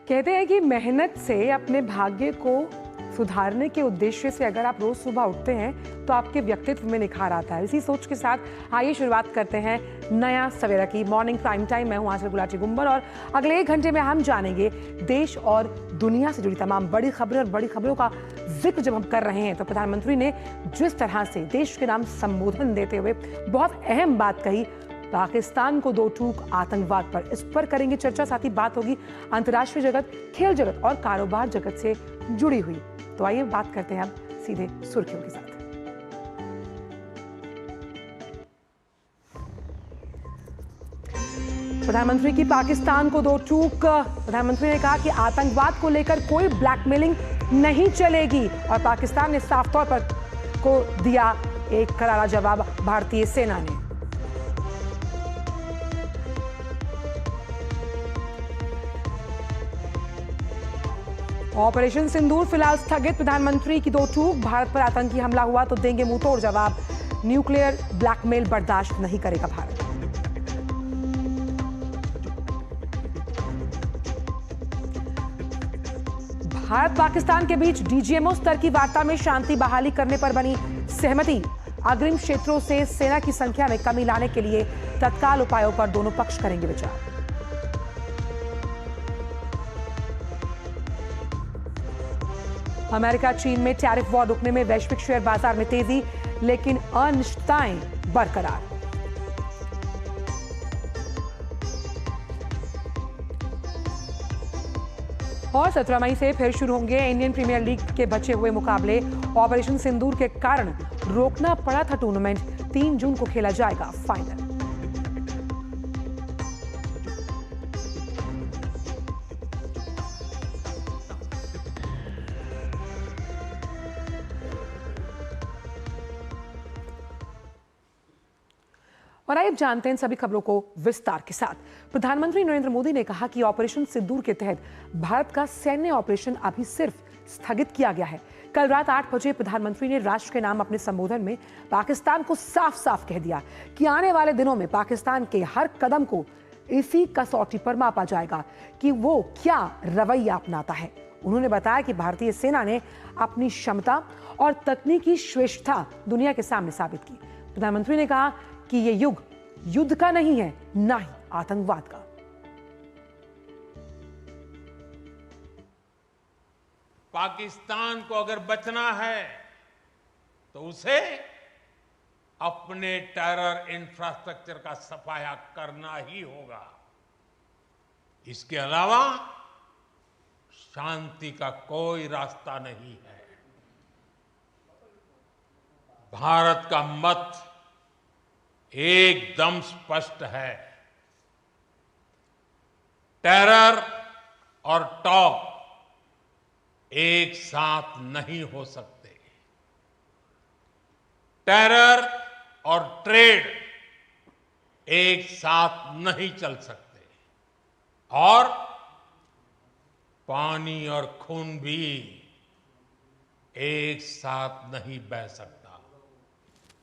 कहते हैं कि मेहनत से अपने भाग्य को सुधारने के उद्देश्य से अगर आप रोज सुबह उठते हैं तो आपके व्यक्तित्व में निखार आता है। इसी सोच के साथ आइए शुरुआत करते हैं नया सवेरा की मॉर्निंग प्राइम टाइम। मैं हूं आंचल गुलाटी गुंबर और अगले 1 घंटे में हम जानेंगे देश और दुनिया से जुड़ी तमाम बड़ी खबरें। और बड़ी खबरों का जिक्र जब हम कर रहे हैं तो प्रधानमंत्री ने जिस तरह से देश के नाम संबोधन देते हुए बहुत अहम बात कही, पाकिस्तान को दो टूक आतंकवाद पर, इस पर करेंगे चर्चा। साथ ही बात होगी अंतर्राष्ट्रीय जगत, खेल जगत और कारोबार जगत से जुड़ी हुई। तो आइए बात करते हैं अब सीधे सुर्खियों के साथ। प्रधानमंत्री की पाकिस्तान को दो टूक। प्रधानमंत्री ने कहा कि आतंकवाद को लेकर कोई ब्लैकमेलिंग नहीं चलेगी और पाकिस्तान ने साफ तौर पर को दिया एक करारा जवाब भारतीय सेना ने। ऑपरेशन सिंदूर फिलहाल स्थगित। प्रधानमंत्री की दो टूक, भारत पर आतंकी हमला हुआ तो देंगे मुंहतोड़ जवाब। न्यूक्लियर ब्लैकमेल बर्दाश्त नहीं करेगा भारत। भारत पाकिस्तान के बीच डीजीएमओ स्तर की वार्ता में शांति बहाली करने पर बनी सहमति। अग्रिम क्षेत्रों से सेना की संख्या में कमी लाने के लिए तत्काल उपायों पर दोनों पक्ष करेंगे विचार। अमेरिका चीन में टैरिफ वॉर रुकने में वैश्विक शेयर बाजार में तेजी, लेकिन अनिश्चितताएं बरकरार। और 17 मई से फिर शुरू होंगे इंडियन प्रीमियर लीग के बचे हुए मुकाबले। ऑपरेशन सिंदूर के कारण रोकना पड़ा था टूर्नामेंट, 3 जून को खेला जाएगा फाइनल। और आइए जानते हैं सभी खबरों को विस्तार के साथ। प्रधानमंत्री नरेंद्र मोदी ने कहा कि ऑपरेशन सिंदूर के तहत भारत का सैन्य ऑपरेशन अभी सिर्फ स्थगित किया गया है। कल रात 8 बजे प्रधानमंत्री ने राष्ट्र के नाम अपने संबोधन में पाकिस्तान को साफ साफ कह दिया कि आने वाले दिनों में पाकिस्तान के हर कदम को इसी कसौटी पर मापा जाएगा कि वो क्या रवैया अपनाता है। उन्होंने बताया कि भारतीय सेना ने अपनी क्षमता और तकनीकी श्रेष्ठता दुनिया के सामने साबित की। प्रधानमंत्री ने कहा कि ये युग युद्ध का नहीं है, ना ही आतंकवाद का। पाकिस्तान को अगर बचना है तो उसे अपने टेरर इंफ्रास्ट्रक्चर का सफाया करना ही होगा। इसके अलावा शांति का कोई रास्ता नहीं है। भारत का मत एकदम स्पष्ट है। टेरर और टॉक एक साथ नहीं हो सकते। टेरर और ट्रेड एक साथ नहीं चल सकते और पानी और खून भी एक साथ नहीं बह सकता।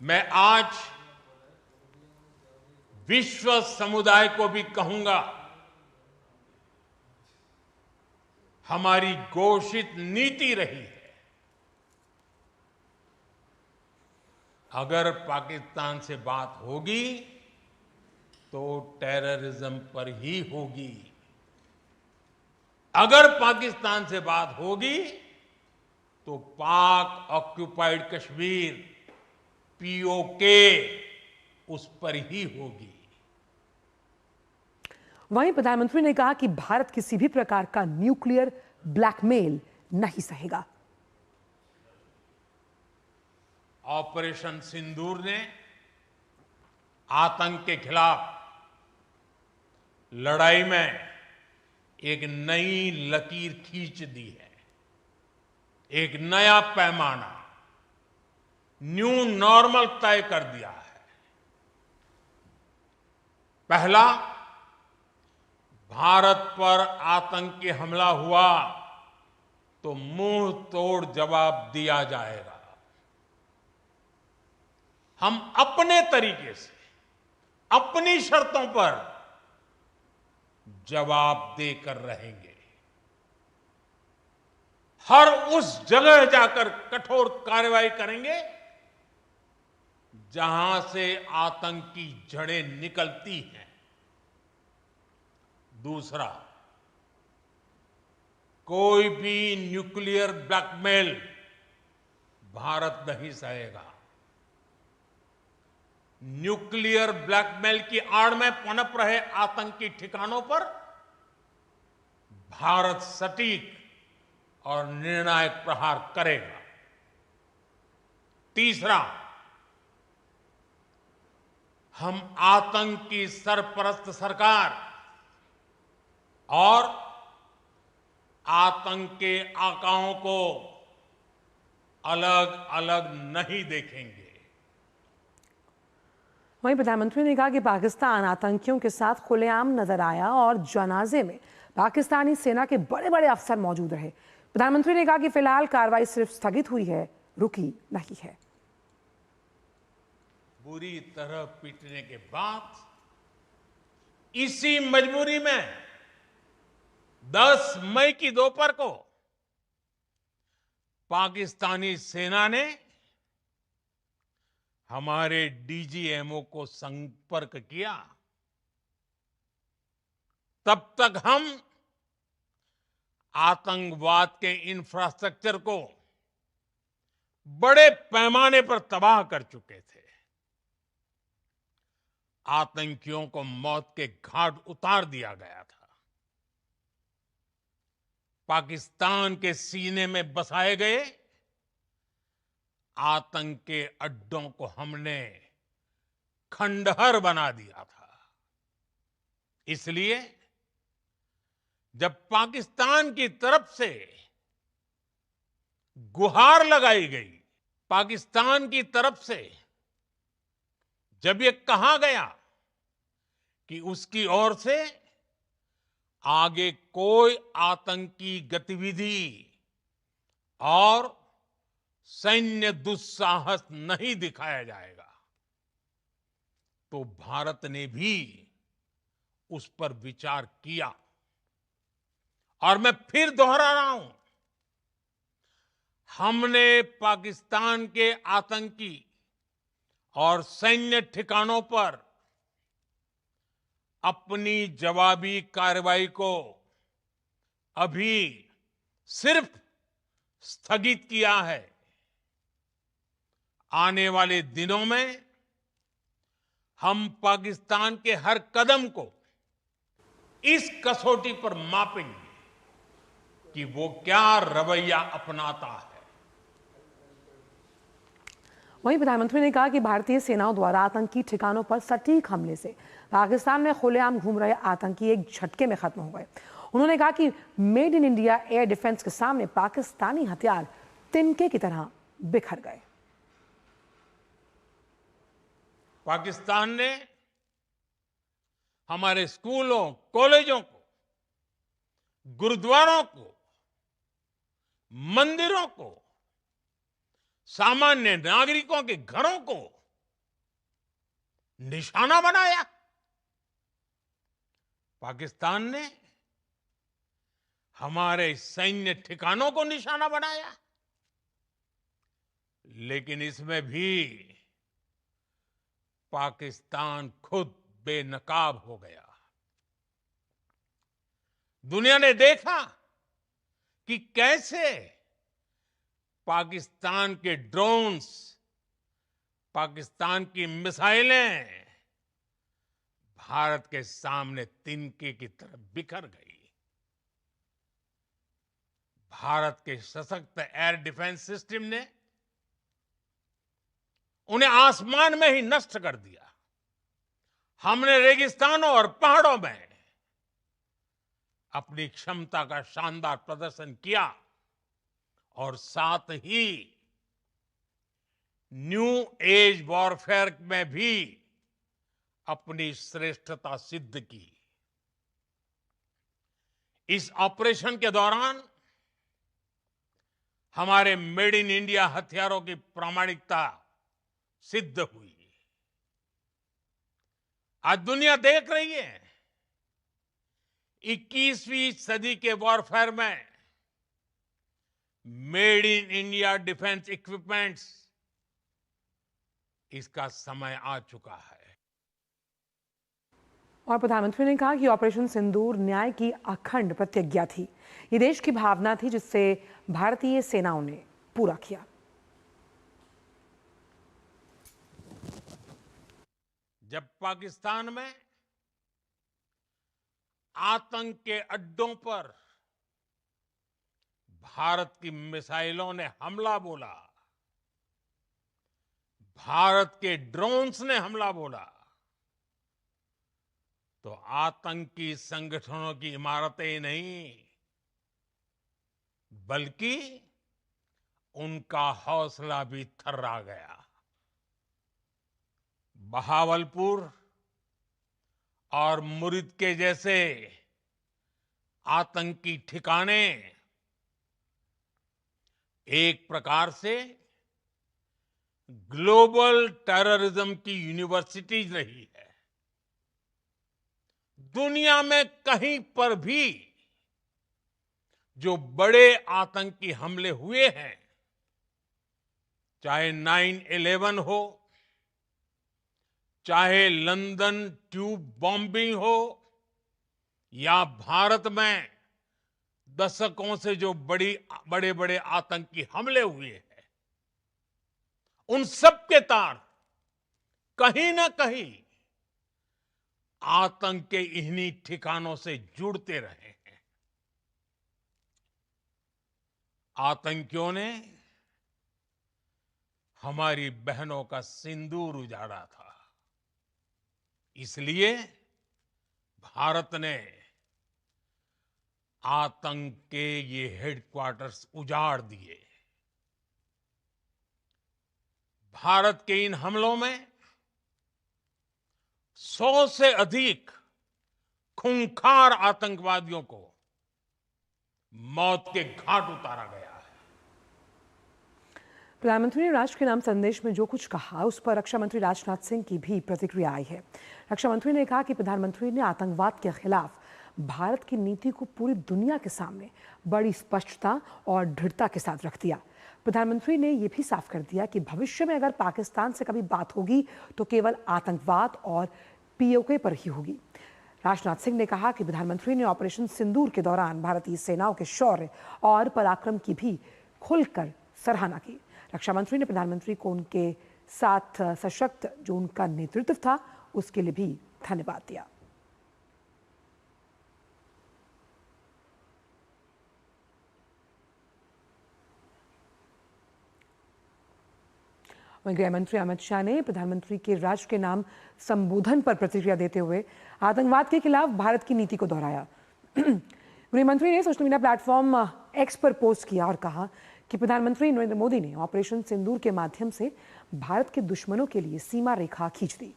मैं आज विश्व समुदाय को भी कहूंगा, हमारी घोषित नीति रही है, अगर पाकिस्तान से बात होगी तो टेररिज्म पर ही होगी। अगर पाकिस्तान से बात होगी तो पाक ऑक्युपाइड कश्मीर पीओके उस पर ही होगी। वहीं प्रधानमंत्री ने कहा कि भारत किसी भी प्रकार का न्यूक्लियर ब्लैकमेल नहीं सहेगा। ऑपरेशन सिंदूर ने आतंक के खिलाफ लड़ाई में एक नई लकीर खींच दी है, एक नया पैमाना, न्यू नॉर्मल तय कर दिया है। पहला, भारत पर आतंकी हमला हुआ तो मुंह तोड़ जवाब दिया जाएगा। हम अपने तरीके से, अपनी शर्तों पर जवाब देकर रहेंगे। हर उस जगह जाकर कठोर कार्रवाई करेंगे जहां से आतंक की जड़ें निकलती हैं। दूसरा, कोई भी न्यूक्लियर ब्लैकमेल भारत नहीं सहेगा। न्यूक्लियर ब्लैकमेल की आड़ में पनप रहे आतंकी ठिकानों पर भारत सटीक और निर्णायक प्रहार करेगा। तीसरा, हम आतंक की सरपरस्त सरकार और आतंक के आकाओं को अलग अलग नहीं देखेंगे। वहीं प्रधानमंत्री ने कहा कि पाकिस्तान आतंकियों के साथ खुलेआम नजर आया और जनाजे में पाकिस्तानी सेना के बड़े बड़े अफसर मौजूद रहे। प्रधानमंत्री ने कहा कि फिलहाल कार्रवाई सिर्फ स्थगित हुई है, रुकी नहीं है। बुरी तरह पीटने के बाद इसी मजबूरी में 10 मई की दोपहर को पाकिस्तानी सेना ने हमारे डीजीएमओ को संपर्क किया। तब तक हम आतंकवाद के इंफ्रास्ट्रक्चर को बड़े पैमाने पर तबाह कर चुके थे। आतंकियों को मौत के घाट उतार दिया गया था। पाकिस्तान के सीने में बसाए गए आतंक के अड्डों को हमने खंडहर बना दिया था। इसलिए जब पाकिस्तान की तरफ से गुहार लगाई गई, पाकिस्तान की तरफ से जब ये कहा गया कि उसकी ओर से आगे कोई आतंकी गतिविधि और सैन्य दुस्साहस नहीं दिखाया जाएगा, तो भारत ने भी उस पर विचार किया। और मैं फिर दोहरा रहा हूं, हमने पाकिस्तान के आतंकी और सैन्य ठिकानों पर अपनी जवाबी कार्रवाई को अभी सिर्फ स्थगित किया है। आने वाले दिनों में हम पाकिस्तान के हर कदम को इस कसौटी पर मापेंगे कि वो क्या रवैया अपनाता है। वहीं प्रधानमंत्री ने कहा कि भारतीय सेनाओं द्वारा आतंकी ठिकानों पर सटीक हमले से पाकिस्तान में खुलेआम घूम रहे आतंकी एक झटके में खत्म हो गए। उन्होंने कहा कि made in India air defence के सामने पाकिस्तानी हथियार तिनके की तरह बिखर गए। पाकिस्तान ने हमारे स्कूलों, कॉलेजों को, गुरुद्वारों को, मंदिरों को, सामान्य नागरिकों के घरों को निशाना बनाया। पाकिस्तान ने हमारे सैन्य ठिकानों को निशाना बनाया। लेकिन इसमें भी पाकिस्तान खुद बेनकाब हो गया। दुनिया ने देखा कि कैसे पाकिस्तान के ड्रोन्स, पाकिस्तान की मिसाइलें भारत के सामने तिनके की तरह बिखर गई। भारत के सशक्त एयर डिफेंस सिस्टम ने उन्हें आसमान में ही नष्ट कर दिया। हमने रेगिस्तानों और पहाड़ों में अपनी क्षमता का शानदार प्रदर्शन किया और साथ ही न्यू एज वॉरफेयर में भी अपनी श्रेष्ठता सिद्ध की। इस ऑपरेशन के दौरान हमारे मेड इन इंडिया हथियारों की प्रामाणिकता सिद्ध हुई। आज दुनिया देख रही है 21वीं सदी के वॉरफेयर में made in India defence equipments, इसका समय आ चुका है। और प्रधानमंत्री ने कहा कि ऑपरेशन सिंदूर न्याय की अखंड प्रतिज्ञा थी। ये देश की भावना थी जिससे भारतीय सेनाओं ने पूरा किया। जब पाकिस्तान में आतंक के अड्डों पर भारत की मिसाइलों ने हमला बोला, भारत के ड्रोन्स ने हमला बोला, तो आतंकी संगठनों की इमारतें नहीं, बल्कि उनका हौसला भी थर्रा गया। बहावलपुर और मुरिद के जैसे आतंकी ठिकाने एक प्रकार से ग्लोबल टेररिज्म की यूनिवर्सिटीज रही है। दुनिया में कहीं पर भी जो बड़े आतंकी हमले हुए हैं, चाहे 9/11 हो, चाहे लंदन ट्यूब बॉम्बिंग हो, या भारत में दशकों से जो बड़े बड़े आतंकी हमले हुए हैं, उन सब के तार कहीं ना कहीं आतंक के इन्हीं ठिकानों से जुड़ते रहे हैं। आतंकियों ने हमारी बहनों का सिंदूर उजाड़ा था, इसलिए भारत ने आतंक के ये हेडक्वार्टर्स उजाड़ दिए। भारत के इन हमलों में 100 से अधिक खूंखार आतंकवादियों को मौत के घाट उतारा गया है। प्रधानमंत्री ने राष्ट्र के नाम संदेश में जो कुछ कहा, उस पर रक्षा मंत्री राजनाथ सिंह की भी प्रतिक्रिया आई है। रक्षा मंत्री ने कहा कि प्रधानमंत्री ने आतंकवाद के खिलाफ भारत की नीति को पूरी दुनिया के सामने बड़ी स्पष्टता और दृढ़ता के साथ रख दिया। प्रधानमंत्री ने यह भी साफ कर दिया कि भविष्य में अगर पाकिस्तान से कभी बात होगी तो केवल आतंकवाद और पीओके पर ही होगी। राजनाथ सिंह ने कहा कि प्रधानमंत्री ने ऑपरेशन सिंदूर के दौरान भारतीय सेनाओं के शौर्य और पराक्रम की भी खुलकर सराहना की। रक्षा मंत्री ने प्रधानमंत्री को उनके साथ सशक्त जो उनका नेतृत्व था उसके लिए भी धन्यवाद दिया। वहीं गृह मंत्री अमित शाह ने प्रधानमंत्री के राष्ट्र के नाम संबोधन पर प्रतिक्रिया देते हुए आतंकवाद के खिलाफ भारत की नीति को दोहराया। गृह मंत्री ने सोशल मीडिया प्लेटफॉर्म एक्स पर पोस्ट किया और कहा कि प्रधानमंत्री नरेंद्र मोदी ने ऑपरेशन सिंदूर के माध्यम से भारत के दुश्मनों के लिए सीमा रेखा खींच दी।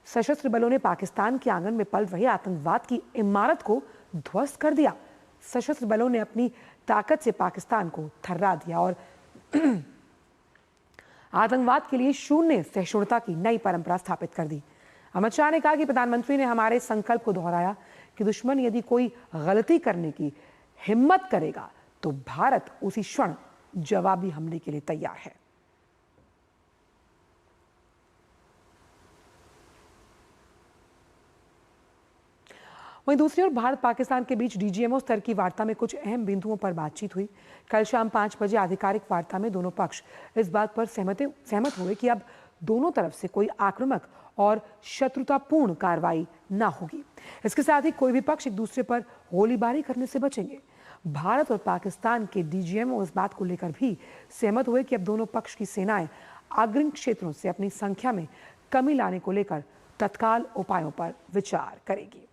सशस्त्र बलों ने पाकिस्तान के आंगन में पल रहे आतंकवाद की इमारत को ध्वस्त कर दिया। सशस्त्र बलों ने अपनी ताकत से पाकिस्तान को थर्रा दिया और आतंकवाद के लिए शून्य सहिष्णुता की नई परंपरा स्थापित कर दी। अमित शाह ने कहा कि प्रधानमंत्री ने हमारे संकल्प को दोहराया कि दुश्मन यदि कोई गलती करने की हिम्मत करेगा तो भारत उसी क्षण जवाबी हमले के लिए तैयार है। वहीं दूसरी ओर भारत पाकिस्तान के बीच डीजीएमओ स्तर की वार्ता में कुछ अहम बिंदुओं पर बातचीत हुई। कल शाम 5 बजे आधिकारिक वार्ता में दोनों पक्ष इस बात पर सहमत हुए कि अब दोनों तरफ से कोई आक्रामक और शत्रुतापूर्ण कार्रवाई न होगी। इसके साथ ही कोई भी पक्ष एक दूसरे पर गोलीबारी करने से बचेंगे। भारत और पाकिस्तान के डीजीएमओ इस बात को लेकर भी सहमत हुए कि अब दोनों पक्ष की सेनाएं अग्रणी क्षेत्रों से अपनी संख्या में कमी लाने को लेकर तत्काल उपायों पर विचार करेगी।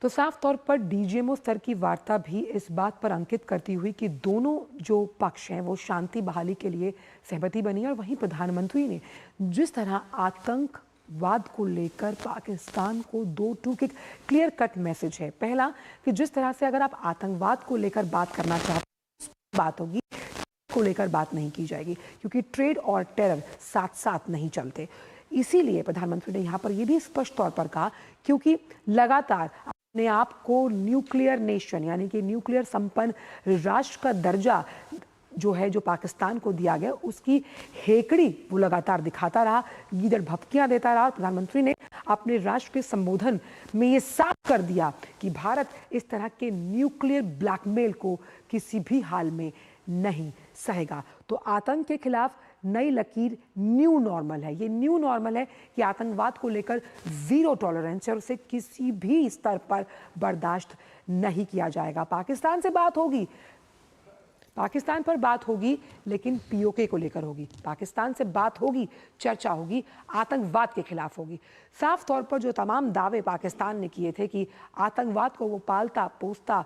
तो साफ तौर पर डीजीएमओ स्तर की वार्ता भी इस बात पर अंकित करती हुई कि दोनों जो पक्ष हैं वो शांति बहाली के लिए सहमति बनी। और वहीं प्रधानमंत्री ने जिस तरह आतंकवाद को लेकर पाकिस्तान को दो टूक एक क्लियर कट मैसेज है। पहला कि जिस तरह से अगर आप आतंकवाद को लेकर बात करना चाहते हैं बात होगी, को लेकर बात नहीं की जाएगी, क्योंकि ट्रेड और टेरर साथ साथ नहीं चलते। इसीलिए प्रधानमंत्री ने यहाँ पर यह भी स्पष्ट तौर पर कहा, क्योंकि लगातार अपने आप को न्यूक्लियर नेशन यानी कि न्यूक्लियर संपन्न राष्ट्र का दर्जा जो है, जो पाकिस्तान को दिया गया, उसकी हेकड़ी वो लगातार दिखाता रहा, गीदड़ भपकियां देता रहा। और प्रधानमंत्री ने अपने राष्ट्र के संबोधन में ये साफ कर दिया कि भारत इस तरह के न्यूक्लियर ब्लैकमेल को किसी भी हाल में नहीं सहेगा। तो आतंक के खिलाफ नई लकीर न्यू नॉर्मल है। ये न्यू नॉर्मल है कि आतंकवाद को लेकर जीरो टॉलरेंस है और उसे किसी भी स्तर पर बर्दाश्त नहीं किया जाएगा। पाकिस्तान से बात होगी, पाकिस्तान पर बात होगी, लेकिन पीओके को लेकर होगी। पाकिस्तान से बात होगी, चर्चा होगी, आतंकवाद के खिलाफ होगी। साफ तौर पर जो तमाम दावे पाकिस्तान ने किए थे कि आतंकवाद को वो पालता पोसता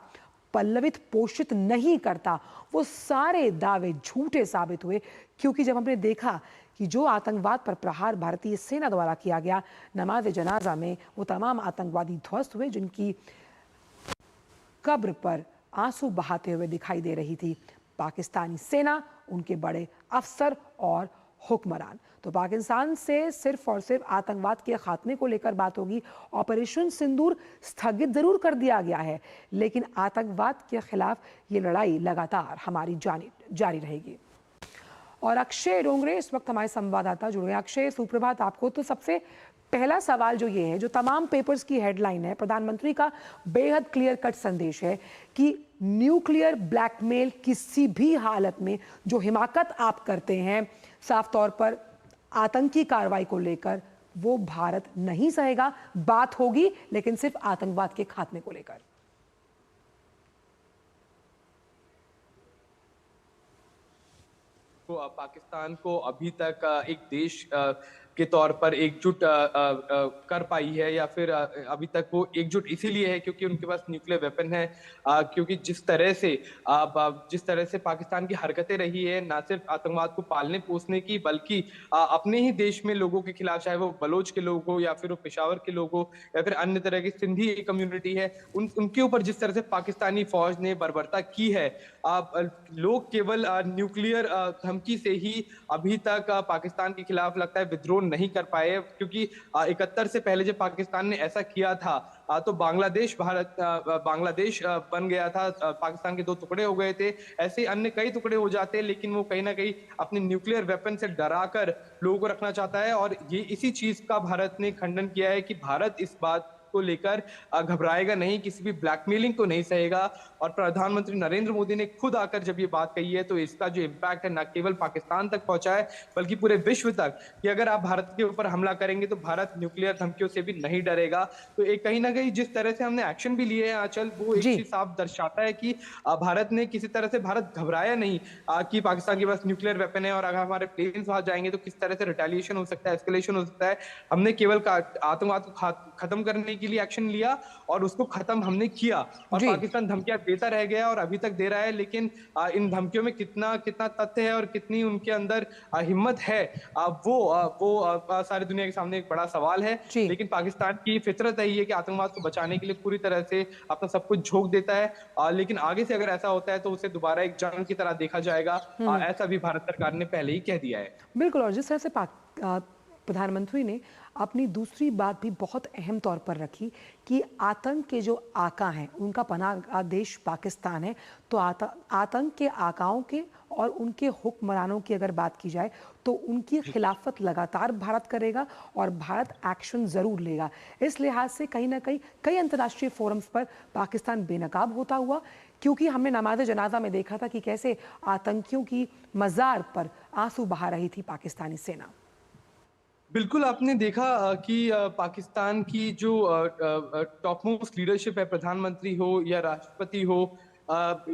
पल्लवित पोषित नहीं करता, वो सारे दावे झूठे साबित हुए। क्योंकि जब हमने देखा कि जो आतंकवाद पर प्रहार भारतीय सेना द्वारा किया गया, नमाज जनाजा में वो तमाम आतंकवादी ध्वस्त हुए जिनकी कब्र पर आंसू बहाते हुए दिखाई दे रही थी पाकिस्तानी सेना, उनके बड़े अफसर और हुक्मरान। तो पाकिस्तान से सिर्फ और सिर्फ आतंकवाद के खात्मे को लेकर बात होगी। ऑपरेशन सिंदूर स्थगित जरूर कर दिया गया है, लेकिन आतंकवाद के खिलाफ ये लड़ाई लगातार हमारी जारी रहेगी। और अक्षय डोंगरे इस वक्त हमारे संवाददाता जुड़े हैं। अक्षय, सुप्रभात आपको। तो सबसे पहला सवाल जो ये है, जो तमाम पेपर्स की हेडलाइन है, प्रधानमंत्री का बेहद क्लियर कट संदेश है कि न्यूक्लियर ब्लैकमेल किसी भी हालत में जो हिमाकत आप करते हैं साफ तौर पर आतंकी कार्रवाई को लेकर, वो भारत नहीं सहेगा। बात होगी लेकिन सिर्फ आतंकवाद के खात्मे को लेकर। तो पाकिस्तान को अभी तक एक देश के तौर पर एकजुट कर पाई है, या फिर अभी तक वो एकजुट इसीलिए है क्योंकि उनके पास न्यूक्लियर वेपन है। क्योंकि जिस तरह से पाकिस्तान की हरकतें रही है, ना सिर्फ आतंकवाद को पालने पोसने की, बल्कि अपने ही देश में लोगों के खिलाफ, चाहे वो बलोच के लोग हो या फिर वो पेशावर के लोग हो या फिर अन्य तरह की सिंधी कम्युनिटी है, उनके ऊपर जिस तरह से पाकिस्तानी फौज ने बर्बरता की है, लोग केवल न्यूक्लियर धमकी से ही अभी तक पाकिस्तान के खिलाफ लगता है विद्रोह नहीं कर पाए। क्योंकि 71 से पहले जब पाकिस्तान ने ऐसा किया था तो बांग्लादेश बन गया था, पाकिस्तान के दो टुकड़े हो गए थे। ऐसे अन्य कई टुकड़े हो जाते हैं, लेकिन वो कहीं ना कहीं अपने न्यूक्लियर वेपन से डराकर लोगों को रखना चाहता है। और ये इसी चीज का भारत ने खंडन किया है कि भारत इस बात को लेकर घबराएगा नहीं, किसी भी ब्लैकमेलिंग को नहीं सहेगा। और प्रधानमंत्री नरेंद्र मोदी ने खुद आकर जब ये बात कही है, तो इसका जो इम्पैक्ट है न केवल पाकिस्तान तक पहुंचा है बल्कि पूरे विश्व तक, कि अगर आप भारत के ऊपर हमला करेंगे तो भारत न्यूक्लियर धमकियों से भी नहीं डरेगा। तो एक कहीं ना कहीं जिस तरह से हमने एक्शन भी लिए हैं आंचल, वो एक चीज साफ दर्शाता है कि भारत ने किसी तरह से भारत घबराया नहीं कि पाकिस्तान के पास न्यूक्लियर वेपन है और अगर हमारे प्लेन्स वहां जाएंगे तो किस तरह से रिटेलिएशन हो सकता है, एस्केलेशन हो सकता है। हमने केवल आतंकवाद को खत्म करने के लिए एक्शन लिया और उसको खत्म हमने किया। और पाकिस्तान धमकियां देता रह गया और अभी तक दे रहा है, लेकिन इन धमकियों में कितना तथ्य है और कितनी उनके अंदर हिम्मत है, वो सारी दुनिया के सामने एक बड़ा सवाल है। लेकिन पाकिस्तान की फितरत है ये कि आतंकवाद को बचाने के लिए पूरी तरह से अपना सब कुछ झोंक देता है। लेकिन आगे से अगर ऐसा होता है तो उसे दोबारा एक जंग की तरह देखा जाएगा। ऐसा भी भारत सरकार ने पहले ही कह दिया है। बिल्कुल। और जिस तरह से प्रधानमंत्री ने अपनी दूसरी बात भी बहुत अहम तौर पर रखी कि आतंक के जो आका हैं उनका पनाह देश पाकिस्तान है, तो आतंक के आकाओं के और उनके हुक्मरानों की अगर बात की जाए तो उनकी खिलाफत लगातार भारत करेगा और भारत एक्शन जरूर लेगा। इस लिहाज से कहीं ना कहीं कई अंतर्राष्ट्रीय फोरम्स पर पाकिस्तान बेनकाब होता हुआ, क्योंकि हमने नमाज जनाजा में देखा था कि कैसे आतंकियों की मज़ार पर आंसू बहा रही थी पाकिस्तानी सेना। बिल्कुल, आपने देखा कि पाकिस्तान की जो टॉप मोस्ट लीडरशिप है, प्रधानमंत्री हो या राष्ट्रपति हो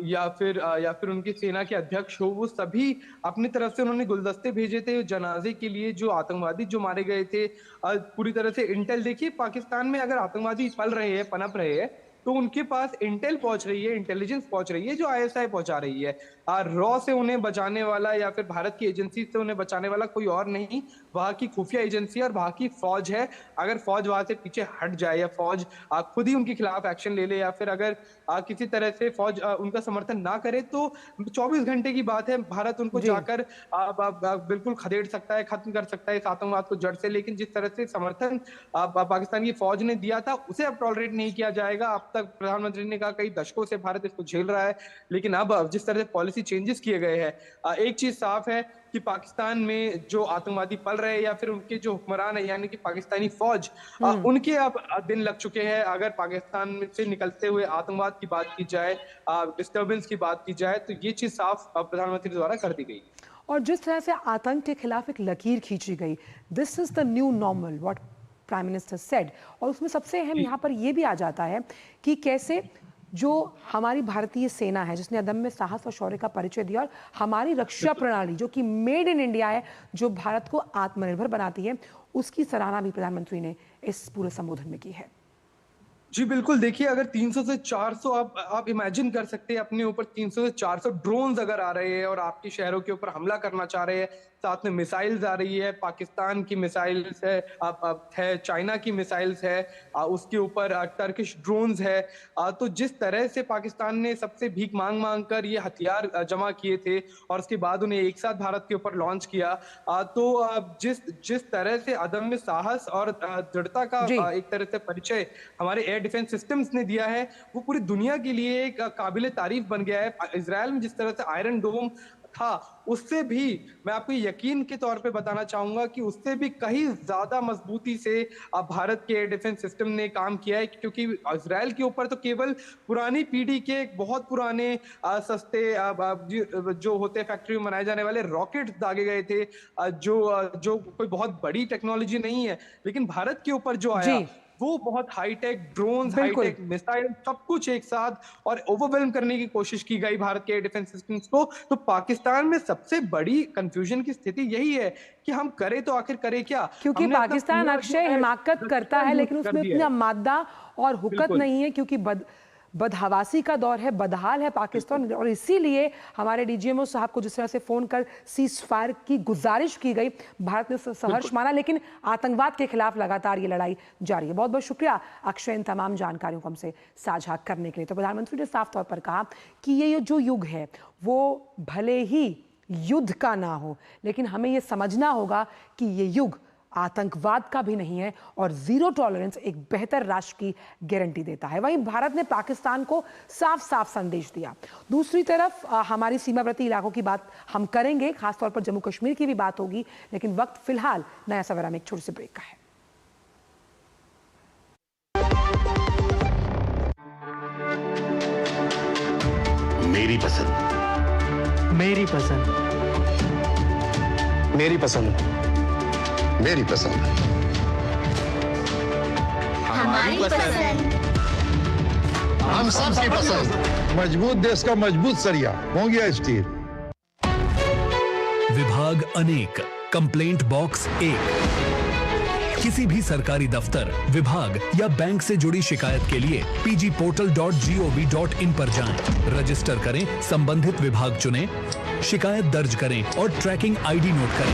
या फिर उनकी सेना के अध्यक्ष हो, वो सभी अपनी तरफ से उन्होंने गुलदस्ते भेजे थे जनाजे के लिए, जो आतंकवादी जो मारे गए थे। पूरी तरह से इंटेल देखिए, पाकिस्तान में अगर आतंकवादी पल रहे हैं, पनप रहे हैं, तो उनके पास इंटेल पहुंच रही है, इंटेलिजेंस पहुंच रही है जो आईएसआई पहुंचा रही है। रॉ से उन्हें बचाने वाला या फिर भारत की एजेंसी से उन्हें बचाने वाला कोई और नहीं, वहां की खुफिया एजेंसी और वहां की फौज है। अगर फौज वहां से पीछे हट जाए या फौज खुद ही उनके खिलाफ एक्शन ले ले या फिर अगर किसी तरह से फौज उनका समर्थन ना करे तो 24 घंटे की बात है, भारत उनको जी। जाकर बिल्कुल खदेड़ सकता है, खत्म कर सकता है इस आतंकवाद को जड़ से। लेकिन जिस तरह से समर्थन पाकिस्तान की फौज ने दिया था उसे अब टॉलरेट नहीं किया जाएगा। अब तक प्रधानमंत्री ने कहा कई दशकों से भारत इसको झेल रहा है, लेकिन अब जिस तरह से पॉलिसी चेंजेस किए गए हैं, एक चीज साफ है कि पाकिस्तान में जो आतंकवादी पल रहे हैं या फिर उनके जो हुक्मरान है यानी कि पाकिस्तानी फौज, उनके अब दिन लग चुके हैं। अगर पाकिस्तान से निकलते हुए आतंकवाद की बात की जाए, डिस्टर्बेंस की बात की जाए, तो ये चीज साफ प्रधानमंत्री द्वारा कर दी गई। और जिस तरह से आतंक के खिलाफ एक लकीर खींची गई, this is the new normal what prime minister said, और उसमें सबसे अहम यहाँ पर यह भी आ जाता है कि कैसे जो हमारी भारतीय सेना है जिसने अदम्य साहस और शौर्य का परिचय दिया, और हमारी रक्षा प्रणाली जो कि मेड इन इंडिया है, जो भारत को आत्मनिर्भर बनाती है, उसकी सराहना भी प्रधानमंत्री ने इस पूरे संबोधन में की है। जी बिल्कुल, देखिए अगर 300 से 400 आप इमेजिन कर सकते हैं अपने ऊपर 300 से 400 ड्रोन्स अगर आ रहे हैं और आपके शहरों के ऊपर हमला करना चाह रहे हैं, साथ में मिसाइल्स आ रही है, पाकिस्तान की मिसाइल्स है, चाइना की मिसाइल्स है, उसके ऊपर टर्किश ड्रोन्स है, तो जिस तरह से पाकिस्तान ने सबसे भीख मांग मांग कर ये हथियार जमा किए थे और उसके बाद उन्हें एक साथ भारत के ऊपर लॉन्च किया, तो जिस तरह से अदम्य साहस और दृढ़ता का एक तरह से परिचय हमारे एयर डिफेंस सिस्टम्स ने दिया है, वो पूरी दुनिया के लिए एक काबिले तारीफ बन गया है। इजराइल में जिस तरह से आयरन डोम था, उससे भी मैं आपको यकीन के तौर पे बताना चाहूंगा कि उससे भी कहीं ज्यादा मजबूती से भारत के एयर डिफेंस सिस्टम ने काम किया है, क्योंकि इजराइल के ऊपर तो केवल पुरानी पीढ़ी के बहुत पुराने सस्ते जो होते फैक्ट्री में बनाए जाने वाले रॉकेट्स दागे गए थे, जो कोई बहुत बड़ी टेक्नोलॉजी नहीं है, लेकिन भारत के ऊपर जो आया वो बहुत हाईटेक ड्रोन्स, हाईटेक मिसाइल, सब कुछ एक साथ और ओवरवेल्म करने की कोशिश की गई भारत के डिफेंस सिस्टम्स को। तो पाकिस्तान में सबसे बड़ी कंफ्यूजन की स्थिति यही है कि हम करें तो आखिर करें क्या, क्योंकि पाकिस्तान अक्षय हिमाकत करता है लेकिन उसमें इतना मादा और हुकत नहीं है, क्योंकि बदहवासी का दौर है, बदहाल है पाकिस्तान, और इसीलिए हमारे डीजीएमओ साहब को जिस तरह से फोन कर सीज फायर की गुजारिश की गई, भारत ने सहर्ष माना, लेकिन आतंकवाद के खिलाफ लगातार ये लड़ाई जारी है। बहुत बहुत शुक्रिया अक्षय इन तमाम जानकारियों को हमसे साझा करने के लिए। तो प्रधानमंत्री ने साफ तौर पर कहा कि ये जो युग है वो भले ही युद्ध का ना हो, लेकिन हमें ये समझना होगा कि ये युग आतंकवाद का भी नहीं है और जीरो टॉलरेंस एक बेहतर राष्ट्र की गारंटी देता है। वहीं भारत ने पाकिस्तान को साफ साफ संदेश दिया। दूसरी तरफ हमारी सीमावर्ती इलाकों की बात हम करेंगे, खासतौर पर जम्मू कश्मीर की भी बात होगी, लेकिन वक्त फिलहाल नया सवेरा में एक छोटे से ब्रेक का है। मेरी पसंद, मेरी पसंद, मेरी पसंद, मेरी पसंद, हमारी पसंद, हम सबकी पसंद। मजबूत देश का मजबूत सरिया हो गया स्टील। विभाग अनेक, कंप्लेंट बॉक्स 1। किसी भी सरकारी दफ्तर, विभाग या बैंक से जुड़ी शिकायत के लिए pgportal.gov.in पर जाएं, रजिस्टर करें, संबंधित विभाग चुनें, शिकायत दर्ज करें और ट्रैकिंग आईडी नोट करें।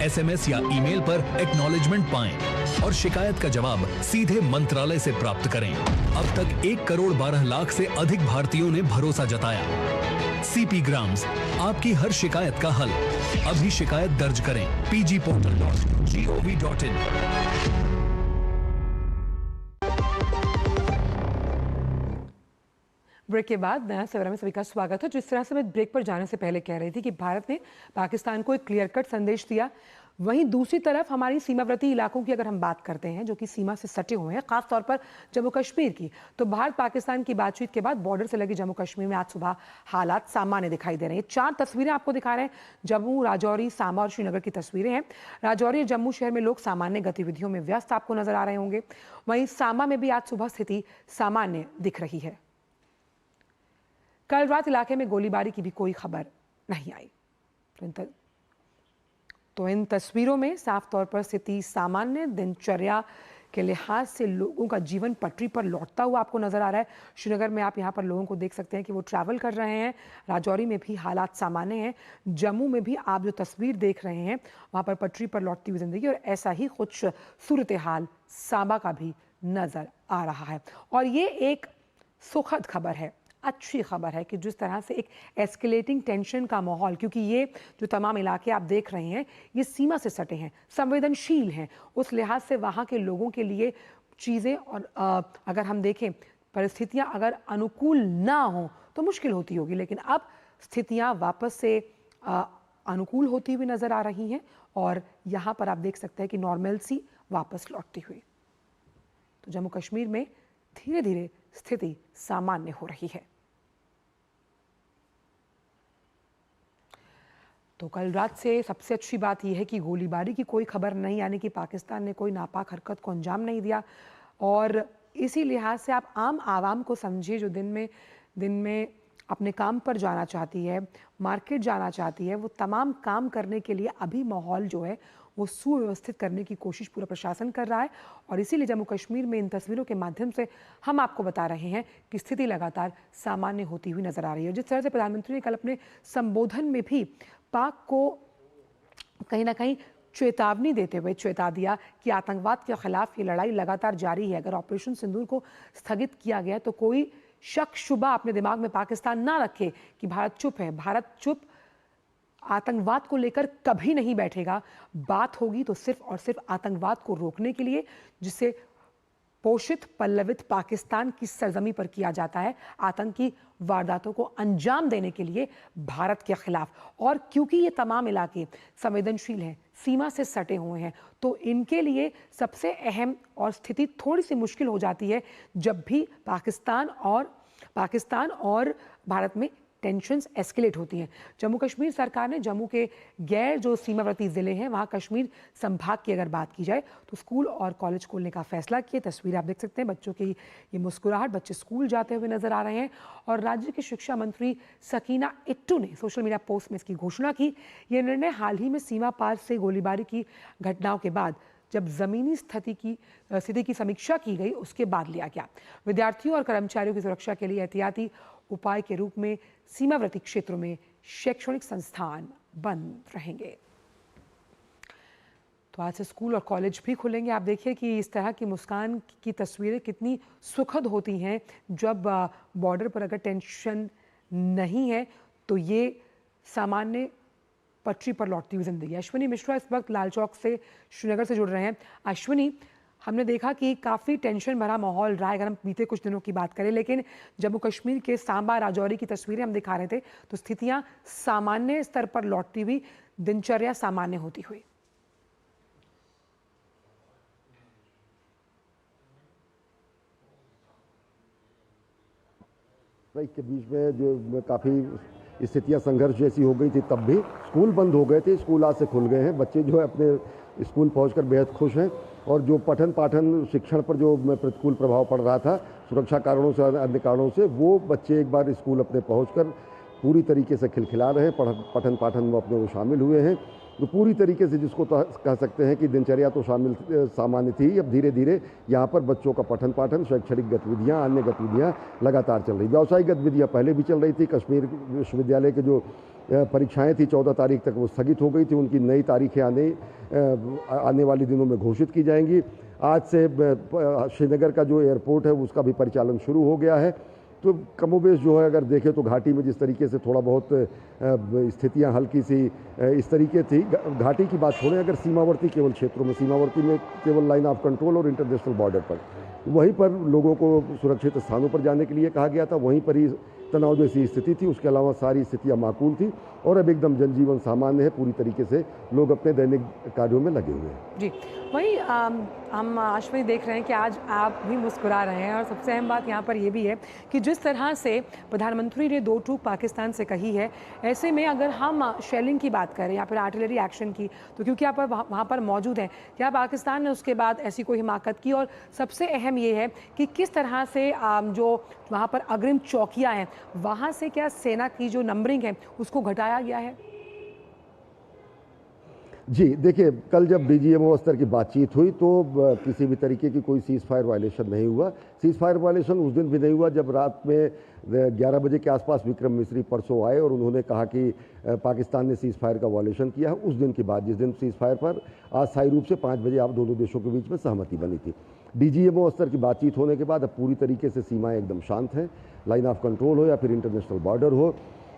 एसएमएस या ईमेल पर एक्नॉलेजमेंट पाएं और शिकायत का जवाब सीधे मंत्रालय से प्राप्त करें। अब तक 1 करोड़ 12 लाख से अधिक भारतीयों ने भरोसा जताया। सीपी ग्राम्स, आपकी हर शिकायत का हल। अभी शिकायत दर्ज करें pgportal.gov.in। ब्रेक के बाद नया सवेरा में सभी का स्वागत है। जिस तरह से मैं ब्रेक पर जाने से पहले कह रही थी कि भारत ने पाकिस्तान को एक क्लियर कट संदेश दिया, वहीं दूसरी तरफ हमारी सीमावर्ती इलाकों की अगर हम बात करते हैं जो कि सीमा से सटे हुए हैं, खासतौर पर जम्मू कश्मीर की, तो भारत पाकिस्तान की बातचीत के बाद बॉर्डर से लगे जम्मू कश्मीर में आज सुबह हालात सामान्य दिखाई दे रहे हैं। 4 तस्वीरें आपको दिखा रहे हैं, जम्मू, राजौरी, सामा और श्रीनगर की तस्वीरें हैं। राजौरी और जम्मू शहर में लोग सामान्य गतिविधियों में व्यस्त आपको नजर आ रहे होंगे, वहीं सामा में भी आज सुबह स्थिति सामान्य दिख रही है। कल रात इलाके में गोलीबारी की भी कोई खबर नहीं आई। तो इन तस्वीरों में साफ तौर पर स्थिति सामान्य दिनचर्या के लिहाज से लोगों का जीवन पटरी पर लौटता हुआ आपको नजर आ रहा है। श्रीनगर में आप यहाँ पर लोगों को देख सकते हैं कि वो ट्रैवल कर रहे हैं। राजौरी में भी हालात सामान्य हैं। जम्मू में भी आप जो तस्वीर देख रहे हैं वहाँ पर पटरी पर लौटती हुई जिंदगी, और ऐसा ही कुछ सूरत हाल सांबा का भी नजर आ रहा है। और ये एक सुखद खबर है, अच्छी खबर है कि जिस तरह से एक एस्केलेटिंग टेंशन का माहौल, क्योंकि ये जो तमाम इलाके आप देख रहे हैं ये सीमा से सटे हैं, संवेदनशील हैं, उस लिहाज से वहाँ के लोगों के लिए चीज़ें और अगर हम देखें परिस्थितियाँ अगर अनुकूल ना हों तो मुश्किल होती होगी, लेकिन अब स्थितियाँ वापस से अनुकूल होती हुई नज़र आ रही हैं और यहाँ पर आप देख सकते हैं कि नॉर्मलसी वापस लौटती हुई। तो जम्मू कश्मीर में धीरे धीरे स्थिति सामान्य हो रही है। तो कल रात से सबसे अच्छी बात यह है कि गोलीबारी की कोई खबर नहीं, यानी कि पाकिस्तान ने कोई नापाक हरकत को अंजाम नहीं दिया। और इसी लिहाज से आप आम आवाम को समझिए जो दिन में अपने काम पर जाना चाहती है, मार्केट जाना चाहती है, वो तमाम काम करने के लिए अभी माहौल जो है वो सुव्यवस्थित करने की कोशिश पूरा प्रशासन कर रहा है। और इसीलिए जम्मू कश्मीर में इन तस्वीरों के माध्यम से हम आपको बता रहे हैं कि स्थिति लगातार सामान्य होती हुई नजर आ रही है। जिस तरह से प्रधानमंत्री ने कल अपने संबोधन में भी पाक को कहीं ना कहीं चेतावनी देते हुए चेता दिया कि आतंकवाद के खिलाफ ये लड़ाई लगातार जारी है। अगर ऑपरेशन सिंदूर को स्थगित किया गया तो कोई शक शुबा अपने दिमाग में पाकिस्तान ना रखे कि भारत चुप है। भारत चुप आतंकवाद को लेकर कभी नहीं बैठेगा। बात होगी तो सिर्फ और सिर्फ आतंकवाद को रोकने के लिए, जिसे पोषित पल्लवित पाकिस्तान की सरजमी पर किया जाता है, आतंकी वारदातों को अंजाम देने के लिए भारत के खिलाफ। और क्योंकि ये तमाम इलाके संवेदनशील हैं, सीमा से सटे हुए हैं, तो इनके लिए सबसे अहम और स्थिति थोड़ी सी मुश्किल हो जाती है जब भी पाकिस्तान और भारत में टेंशन्स एस्केलेट होती हैं। जम्मू कश्मीर सरकार ने जम्मू के गैर जो सीमावर्ती ज़िले हैं वहाँ कश्मीर संभाग की अगर बात की जाए तो स्कूल और कॉलेज खोलने का फैसला किया। तस्वीर आप देख सकते हैं, बच्चों की ये मुस्कुराहट, बच्चे स्कूल जाते हुए नजर आ रहे हैं। और राज्य की शिक्षा मंत्री सकीना इट्टू ने सोशल मीडिया पोस्ट में इसकी घोषणा की। ये निर्णय हाल ही में सीमा पार से गोलीबारी की घटनाओं के बाद जब जमीनी स्थिति की समीक्षा की गई उसके बाद लिया गया। विद्यार्थियों और कर्मचारियों की सुरक्षा के लिए एहतियाती उपाय के रूप में सीमावर्ती क्षेत्रों में शैक्षणिक संस्थान बंद रहेंगे। तो आज से स्कूल और कॉलेज भी खुलेंगे। आप देखिए कि इस तरह की मुस्कान की तस्वीरें कितनी सुखद होती हैं जब बॉर्डर पर अगर टेंशन नहीं है तो ये सामान्य पटरी पर लौटती हुई जिंदगी। अश्विनी मिश्रा इस वक्त लाल चौक से श्रीनगर से जुड़ रहे हैं। अश्विनी, हमने देखा कि काफ़ी टेंशन भरा माहौल रहा है अगर हम बीते कुछ दिनों की बात करें, लेकिन जम्मू कश्मीर के सांबा राजौरी की तस्वीरें हम दिखा रहे थे तो स्थितियां सामान्य स्तर पर लौटती हुई, दिनचर्या सामान्य होती हुई। के बीच में जो काफ़ी स्थितियां संघर्ष जैसी हो गई थी, तब भी स्कूल बंद हो गए थे, स्कूल आज से खुल गए हैं। बच्चे जो है अपने स्कूल पहुंचकर बेहद खुश हैं। और जो पठन पाठन शिक्षण पर जो प्रतिकूल प्रभाव पड़ रहा था सुरक्षा कारणों से, अन्य कारणों से, वो बच्चे एक बार स्कूल अपने पहुंचकर पूरी तरीके से खिलखिला रहे हैं। पठन पाठन में अपने वो शामिल हुए हैं। तो पूरी तरीके से जिसको तो कह सकते हैं कि दिनचर्या तो सामान्य थी। अब धीरे धीरे यहाँ पर बच्चों का पठन पाठन, शैक्षणिक गतिविधियाँ, अन्य गतिविधियाँ लगातार चल रही। व्यावसायिक गतिविधियाँ पहले भी चल रही थी। कश्मीर विश्वविद्यालय के जो परीक्षाएं थी 14 तारीख तक वो स्थगित हो गई थी। उनकी नई तारीखें आने वाले दिनों में घोषित की जाएंगी। आज से श्रीनगर का जो एयरपोर्ट है उसका भी परिचालन शुरू हो गया है। तो कमोबेश जो है अगर देखें तो घाटी में जिस तरीके से थोड़ा बहुत स्थितियां हल्की सी इस तरीके थी, घाटी की बात छोड़ें, अगर सीमावर्ती केवल क्षेत्रों में, सीमावर्ती में केवल लाइन ऑफ कंट्रोल और इंटरनेशनल बॉर्डर पर, वहीं पर लोगों को सुरक्षित स्थानों पर जाने के लिए कहा गया था। वहीं पर ही तनाव जैसी स्थिति थी। उसके अलावा सारी स्थितियां माकूल थी और अब एकदम जनजीवन सामान्य है। पूरी तरीके से लोग अपने दैनिक कार्यों में लगे हुए हैं। जी, वहीं हम अश्विनी देख रहे हैं कि आज आप भी मुस्कुरा रहे हैं और सबसे अहम बात यहाँ पर ये भी है कि जिस तरह से प्रधानमंत्री ने 2 टूक पाकिस्तान से कही है, ऐसे में अगर हम शेलिंग की बात करें या फिर आर्टिलरी एक्शन की, तो क्योंकि आप वहाँ पर मौजूद हैं, क्या पाकिस्तान ने उसके बाद ऐसी कोई हिमाकत की? और सबसे अहम ये है कि किस तरह से जो वहाँ पर अग्रिम चौकियाँ हैं वहाँ से क्या सेना की जो नंबरिंग है उसको घटाया गया है? जी देखिए, कल जब डीजीएमओ स्तर की बातचीत हुई तो किसी भी तरीके की कोई सीज़ फायर वायलेशन नहीं हुआ। सीज़ फायर वायलेशन उस दिन भी नहीं हुआ जब रात में 11 बजे के आसपास विक्रम मिस्री परसों आए और उन्होंने कहा कि पाकिस्तान ने सीज़ फायर का वायलेशन किया है। उस दिन की बात, जिस दिन सीज़ फायर पर अस्थायी रूप से 5 बजे आप दोनों देशों के बीच में सहमति बनी थी। डीजीएमओ स्तर की बातचीत होने के बाद अब पूरी तरीके से सीमाएं एकदम शांत हैं। लाइन ऑफ कंट्रोल हो या फिर इंटरनेशनल बॉर्डर हो,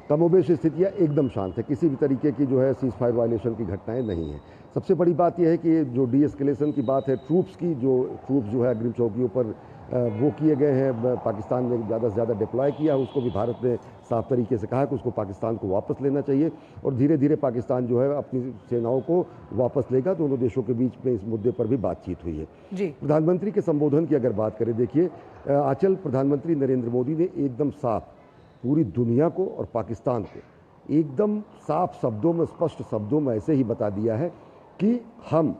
कमोबेश स्थितियाँ एकदम शांत है। किसी भी तरीके की जो है सीज़ फायर वायलेशन की घटनाएं नहीं हैं। सबसे बड़ी बात यह है कि जो डी एस्केलेशन की बात है, ट्रूप्स जो है अग्रिम चौकियों पर वो किए गए हैं, पाकिस्तान ने ज़्यादा से ज़्यादा डिप्लॉय किया, उसको भी भारत ने साफ तरीके से कहा कि उसको पाकिस्तान को वापस लेना चाहिए और धीरे धीरे पाकिस्तान जो है अपनी सेनाओं को वापस लेगा। दोनों देशों के बीच में इस मुद्दे पर भी बातचीत हुई है। जी। प्रधानमंत्री के संबोधन की अगर बात करें, देखिए आंचल प्रधानमंत्री नरेंद्र मोदी ने एकदम साफ पूरी दुनिया को और पाकिस्तान को एकदम साफ शब्दों में, स्पष्ट शब्दों में ऐसे ही बता दिया है कि हम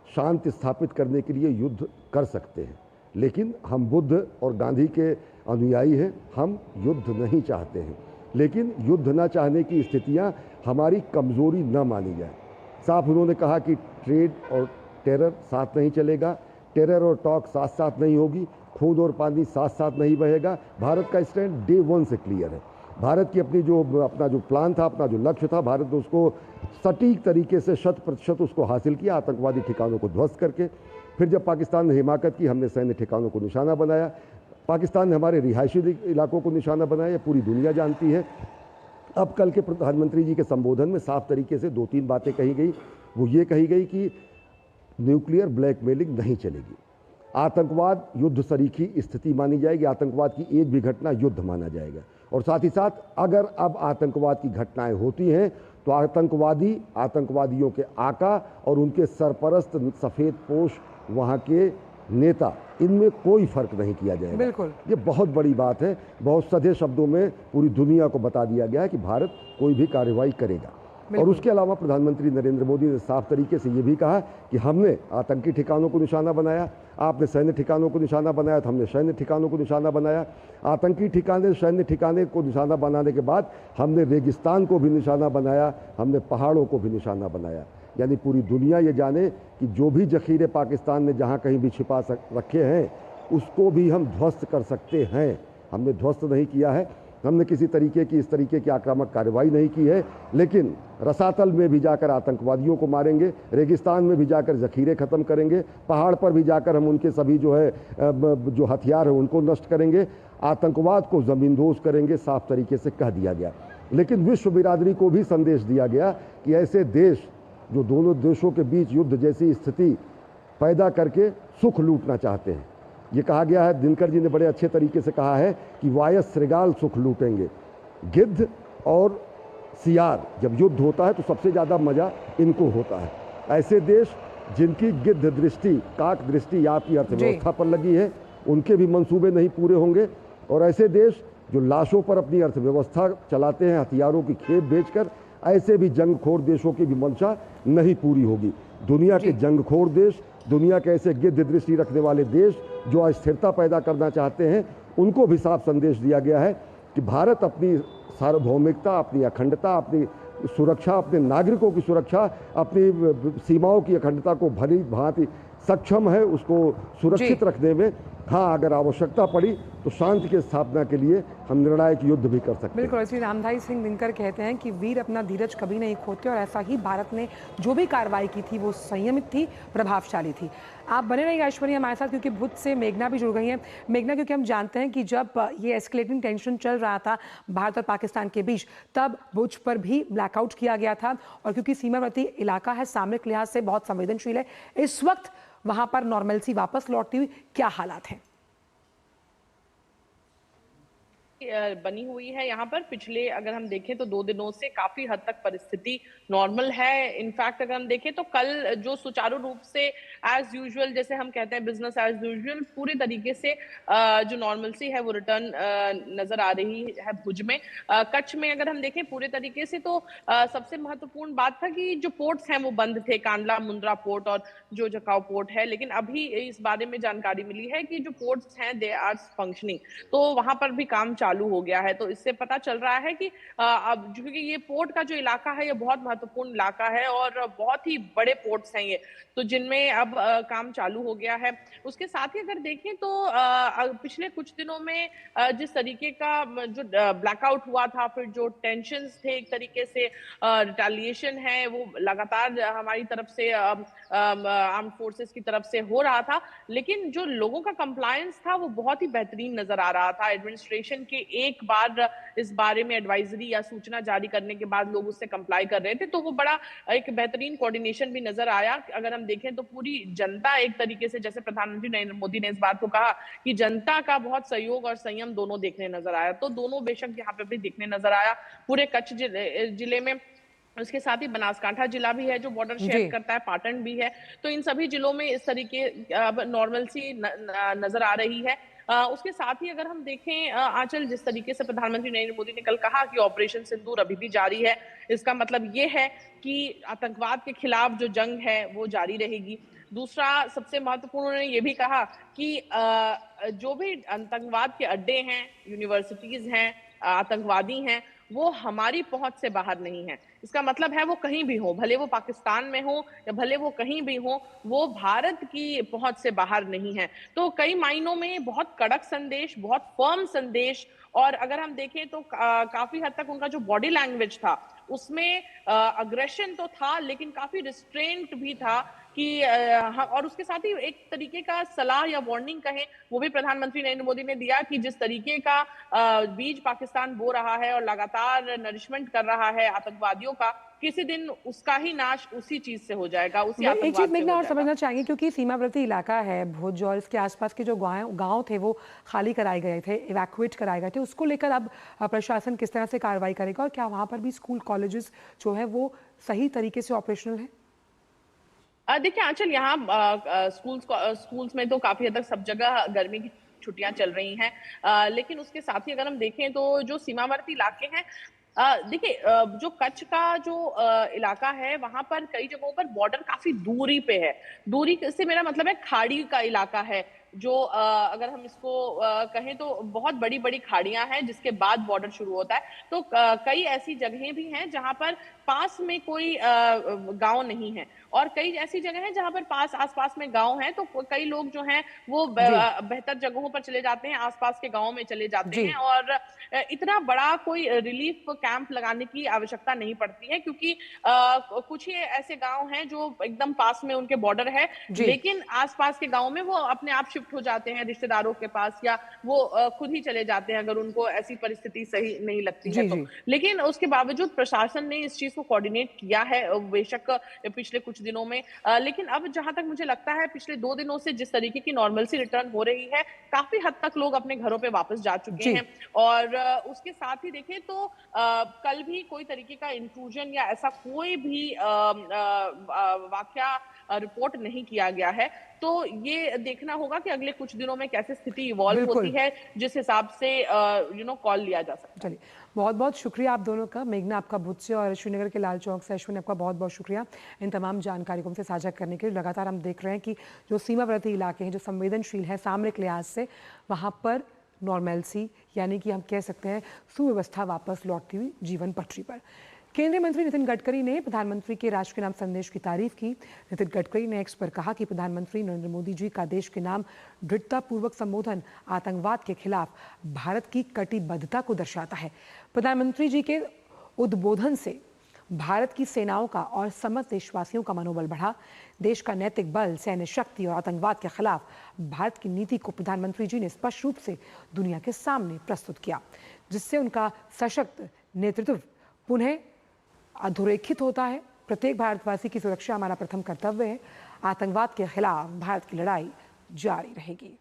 शांति स्थापित करने के लिए युद्ध कर सकते हैं, लेकिन हम बुद्ध और गांधी के अनुयायी हैं, हम युद्ध नहीं चाहते हैं। लेकिन युद्ध न चाहने की स्थितियां हमारी कमज़ोरी न मानी जाए। साफ उन्होंने कहा कि ट्रेड और टेरर साथ नहीं चलेगा, टेरर और टॉक साथ साथ नहीं होगी, खून और पानी साथ साथ नहीं बहेगा। भारत का स्टैंड डे 1 से क्लियर है। भारत की अपना जो प्लान था, अपना जो लक्ष्य था, भारत ने उसको सटीक तरीके से 100% उसको हासिल किया, आतंकवादी ठिकानों को ध्वस्त करके। फिर जब पाकिस्तान ने हिमाकत की, हमने सैन्य ठिकानों को निशाना बनाया। पाकिस्तान ने हमारे रिहायशी इलाकों को निशाना बनाया, ये पूरी दुनिया जानती है। अब कल के प्रधानमंत्री जी के संबोधन में साफ तरीके से 2-3 बातें कही गई। वो ये कही गई कि न्यूक्लियर ब्लैकमेलिंग नहीं चलेगी, आतंकवाद युद्ध सरीखी स्थिति मानी जाएगी, आतंकवाद की एक भी घटना युद्ध माना जाएगा। और साथ ही साथ अगर अब आतंकवाद की घटनाएं होती हैं तो आतंकवादियों के आका और उनके सरपरस्त सफ़ेद पोश वहाँ के नेता, इनमें कोई फर्क नहीं किया जाएगा। बिल्कुल, ये बहुत बड़ी बात है। बहुत सधे शब्दों में पूरी दुनिया को बता दिया गया है कि भारत कोई भी कार्रवाई करेगा। और उसके अलावा प्रधानमंत्री नरेंद्र मोदी ने साफ तरीके से ये भी कहा कि हमने आतंकी ठिकानों को निशाना बनाया, आपने सैन्य ठिकानों को निशाना बनाया तो हमने सैन्य ठिकानों को निशाना बनाया। आतंकी ठिकाने, सैन्य ठिकाने को निशाना बनाने के बाद हमने रेगिस्तान को भी निशाना बनाया, हमने पहाड़ों को भी निशाना बनाया। यानी पूरी दुनिया ये जाने कि जो भी जखीरे पाकिस्तान ने जहाँ कहीं भी छिपा रखे हैं उसको भी हम ध्वस्त कर सकते हैं। हमने ध्वस्त नहीं किया है, हमने किसी तरीके की इस तरीके की आक्रामक कार्रवाई नहीं की है, लेकिन रसातल में भी जाकर आतंकवादियों को मारेंगे, रेगिस्तान में भी जाकर जखीरे ख़त्म करेंगे, पहाड़ पर भी जाकर हम उनके सभी जो हथियार हैं उनको नष्ट करेंगे, आतंकवाद को ज़मींदोज़ करेंगे, साफ तरीके से कह दिया गया। लेकिन विश्व बिरादरी को भी संदेश दिया गया कि ऐसे देश जो दोनों देशों के बीच युद्ध जैसी स्थिति पैदा करके सुख लूटना चाहते हैं, ये कहा गया है, दिनकर जी ने बड़े अच्छे तरीके से कहा है कि वायस श्रृगाल सुख लूटेंगे। गिद्ध और सियार जब युद्ध होता है तो सबसे ज़्यादा मज़ा इनको होता है। ऐसे देश जिनकी गिद्ध दृष्टि, काक दृष्टि आपकी अर्थव्यवस्था पर लगी है, उनके भी मंसूबे नहीं पूरे होंगे। और ऐसे देश जो लाशों पर अपनी अर्थव्यवस्था चलाते हैं, हथियारों की खेप बेचकर, ऐसे भी जंगखोर देशों की भी मंशा नहीं पूरी होगी। दुनिया के जंगखोर देश, दुनिया के ऐसे गिद्ध दृष्टि रखने वाले देश जो अस्थिरता पैदा करना चाहते हैं, उनको भी साफ संदेश दिया गया है कि भारत अपनी सार्वभौमिकता, अपनी अखंडता, अपनी सुरक्षा, अपने नागरिकों की सुरक्षा, अपनी सीमाओं की अखंडता को भली भांति सक्षम है उसको सुरक्षित रखने में। हाँ, अगर आवश्यकता पड़ी तो शांति की स्थापना के लिए हम निर्णायक युद्ध भी कर सकते हैं। बिल्कुल, श्री रामधारी सिंह दिनकर कहते हैं कि वीर अपना धीरज कभी नहीं खोते और ऐसा ही भारत ने जो भी कार्रवाई की थी वो संयमित थी, प्रभावशाली थी। आप बने रहिए ऐश्वर्या हमारे साथ, क्योंकि भुज से मेघना भी जुड़ गई हैं। मेघना, क्योंकि हम जानते हैं कि जब ये एस्केलेटिंग टेंशन चल रहा था भारत और पाकिस्तान के बीच, तब भुज पर भी ब्लैकआउट किया गया था। और क्योंकि सीमावर्ती इलाका है, सामरिक लिहाज से बहुत संवेदनशील है, इस वक्त वहां पर नॉर्मलसी वापस लौटती हुई क्या हालात हैं? बनी हुई है यहाँ पर। पिछले अगर हम देखें तो 2 दिनों से काफी हद तक परिस्थिति नॉर्मल है। इनफैक्ट अगर हम देखें तो कल जो सुचारू रूप से एज यूजुअल, जैसे हम कहते हैं बिजनेस एज यूजुअल, पूरी तरीके से जो नॉर्मलसी है वो रिटर्न नजर आ रही है भुज में। कच्छ में अगर हम देखें पूरे तरीके से तो सबसे महत्वपूर्ण बात था कि जो पोर्ट्स हैं वो बंद थे, कांडला मुंद्रा पोर्ट और जो जकाऊ पोर्ट है। लेकिन अभी इस बारे में जानकारी मिली है कि जो पोर्ट्स हैं दे आर फंक्शनिंग, तो वहां पर भी काम चालू हो गया है। तो इससे पता चल रहा है कि अब क्योंकि ये पोर्ट का जो इलाका है ये बहुत महत्वपूर्ण इलाका है और बहुत ही बड़े पोर्ट्स हैं ये, तो जिनमें अब काम चालू हो गया है। उसके साथ ही अगर देखें तो पिछले कुछ दिनों में जिस तरीके का जो ब्लैकआउट हुआ था, फिर जो टेंशन्स थे, एक तरीके से रिटेलिएशन है वो लगातार हमारी तरफ से आर्म्ड फोर्सेस की तरफ से हो रहा था, लेकिन जो लोगों का कंप्लायंस था वो बहुत ही बेहतरीन नजर आ रहा था। एडमिनिस्ट्रेशन के एक बार इस बारे में एडवाइजरी या सूचना जारी करने के बाद लोग उससे कंप्लाई कर रहे थे, तो वो बड़ा एक बेहतरीन कोऑर्डिनेशन भी नजर आया। अगर हम देखें तो पूरी जनता एक तरीके से, जैसे प्रधानमंत्री नरेंद्र मोदी ने इस बात को कहा कि जनता का बहुत सहयोग और संयम दोनों देखने नजर आया, तो दोनों बेशक यहाँ पे भी देखने नजर आया पूरे कच्छ जिले में। उसके साथ ही बनासकांठा जिला भी है जो बॉर्डर शेयर करता है, पाटन भी है, तो इन सभी जिलों में इस तरीके नॉर्मलसी नजर आ रही है। उसके साथ ही अगर हम देखें आंचल, जिस तरीके से प्रधानमंत्री नरेंद्र मोदी ने कल कहा कि ऑपरेशन सिंदूर अभी भी जारी है, इसका मतलब ये है कि आतंकवाद के खिलाफ जो जंग है वो जारी रहेगी। दूसरा सबसे महत्वपूर्ण उन्होंने ये भी कहा कि जो भी आतंकवाद के अड्डे हैं, यूनिवर्सिटीज हैं, आतंकवादी हैं, वो हमारी पहुंच से बाहर नहीं है। इसका मतलब है वो कहीं भी हो, भले वो पाकिस्तान में हो या भले वो कहीं भी हो, वो भारत की पहुंच से बाहर नहीं है। तो कई मायनों में बहुत कड़क संदेश, बहुत फर्म संदेश, और अगर हम देखें तो काफी हद तक उनका जो बॉडी लैंग्वेज था उसमें अग्रेशन तो था लेकिन काफी रिस्ट्रेंट भी था कि और उसके साथ ही एक तरीके का सलाह या वार्निंग कहें वो भी प्रधानमंत्री नरेंद्र मोदी ने दिया कि जिस तरीके का बीज पाकिस्तान बो रहा है और लगातार नरिशमेंट कर रहा है आतंकवादियों का, किसी दिन उसका ही नाश उसी चीज से हो जाएगा, उसी आतंकवाद एक चीज मेघना और समझना चाहिए, क्योंकि सीमावर्ती इलाका है भुज और इसके आसपास के जो गांव थे वो खाली कराए गए थे, इवैक्यूएट कराए गए थे, उसको लेकर अब प्रशासन किस तरह से कार्रवाई करेगा और क्या वहां पर भी स्कूल कॉलेजेस जो है वो सही तरीके से ऑपरेशनल है? देखिए आंचल, यहाँ स्कूल्स में तो काफी हद तक सब जगह गर्मी की छुट्टियां चल रही हैं, लेकिन उसके साथ ही अगर हम देखें तो जो सीमावर्ती इलाके हैं, देखिए जो कच्छ का जो इलाका है वहां पर कई जगहों पर बॉर्डर काफी दूरी पे है। दूरी से मेरा मतलब है खाड़ी का इलाका है, जो अगर हम इसको कहें तो बहुत बड़ी बड़ी खाड़ियां हैं जिसके बाद बॉर्डर शुरू होता है। तो कई ऐसी जगहें भी हैं जहां पर पास में कोई गांव नहीं है और कई ऐसी जगह हैं जहां पर आसपास में गांव हैं, तो कई लोग जो हैं वो बेहतर जगहों पर चले जाते हैं, आसपास के गांवों में चले जाते हैं और इतना बड़ा कोई रिलीफ कैंप लगाने की आवश्यकता नहीं पड़ती है, क्योंकि कुछ ही ऐसे गांव हैं जो एकदम पास में उनके बॉर्डर है, लेकिन आसपास के गांव में वो अपने आप शिफ्ट हो जाते हैं रिश्तेदारों के पास, या वो खुद ही चले जाते हैं अगर उनको ऐसी परिस्थिति सही नहीं लगती है तो। लेकिन उसके बावजूद प्रशासन ने इस चीज को कोऑर्डिनेट किया है बेशक पिछले कुछ दिनों में, लेकिन अब जहां तक मुझे लगता है पिछले 2 दिनों से जिस तरीके की नॉर्मलसी रिटर्न हो रही है, काफी हद तक लोग अपने घरों पे वापस जा चुके हैं। और उसके साथ ही देखें तो कल भी कोई तरीके का इंट्रूजन या ऐसा कोई भी वाकया रिपोर्ट नहीं किया गया है। तो ये देखना होगा कि अगले कुछ दिनों में कैसे स्थिति इवॉल्व होती है, जिस हिसाब से कॉल लिया जा सकता है। चलिए, बहुत बहुत शुक्रिया आप दोनों का, मेघना आपका भुज से और श्रीनगर के लाल चौक से अश्विन आपका बहुत बहुत शुक्रिया इन तमाम जानकारी को हमसे साझा करने के लिए। लगातार हम देख रहे हैं कि जो सीमावर्ती इलाके हैं, जो संवेदनशील है सामरिक लिहाज से, वहाँ पर नॉर्मलसी यानी कि हम कह सकते हैं सुव्यवस्था वापस लौटती हुई जीवन पटरी पर। केंद्रीय मंत्री नितिन गडकरी ने प्रधानमंत्री के राष्ट्र के नाम संदेश की तारीफ की। नितिन गडकरी ने एक्स पर कहा कि प्रधानमंत्री नरेंद्र मोदी जी का देश के नाम दृढ़तापूर्वक संबोधन आतंकवाद के खिलाफ भारत की कटिबद्धता को दर्शाता है। प्रधानमंत्री जी के उद्बोधन से भारत की सेनाओं का और समस्त देशवासियों का मनोबल बढ़ा। देश का नैतिक बल, सैन्य शक्ति और आतंकवाद के खिलाफ भारत की नीति को प्रधानमंत्री जी ने स्पष्ट रूप से दुनिया के सामने प्रस्तुत किया, जिससे उनका सशक्त नेतृत्व पुनः अधोरेखित होता है। प्रत्येक भारतवासी की सुरक्षा हमारा प्रथम कर्तव्य है। आतंकवाद के खिलाफ भारत की लड़ाई जारी रहेगी।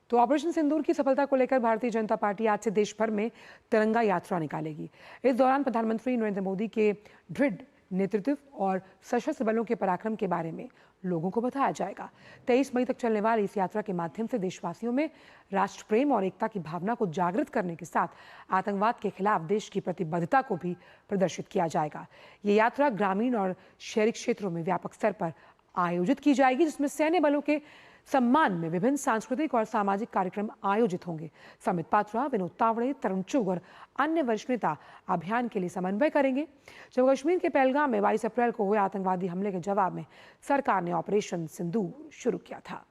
तो ऑपरेशन सिंदूर की सफलता को लेकर भारतीय जनता पार्टी आज से देश भर में तिरंगा यात्रा निकालेगी। इस दौरान प्रधानमंत्री नरेंद्र मोदी के दृढ़ नेतृत्व और सशस्त्र बलों के पराक्रम के बारे में लोगों को बताया जाएगा। 23 मई तक चलने वाली इस यात्रा के माध्यम से देशवासियों में राष्ट्र प्रेम और एकता की भावना को जागृत करने के साथ आतंकवाद के खिलाफ देश की प्रतिबद्धता को भी प्रदर्शित किया जाएगा। ये यात्रा ग्रामीण और शहरी क्षेत्रों में व्यापक स्तर पर आयोजित की जाएगी, जिसमें सैन्य बलों के सम्मान में विभिन्न सांस्कृतिक और सामाजिक कार्यक्रम आयोजित होंगे। समित पात्रा, विनोद तावड़े, तरुण चुग और अन्य वरिष्ठ नेता अभियान के लिए समन्वय करेंगे। जम्मू कश्मीर के पहलगाम में 22 अप्रैल को हुए आतंकवादी हमले के जवाब में सरकार ने ऑपरेशन सिंदूर शुरू किया था।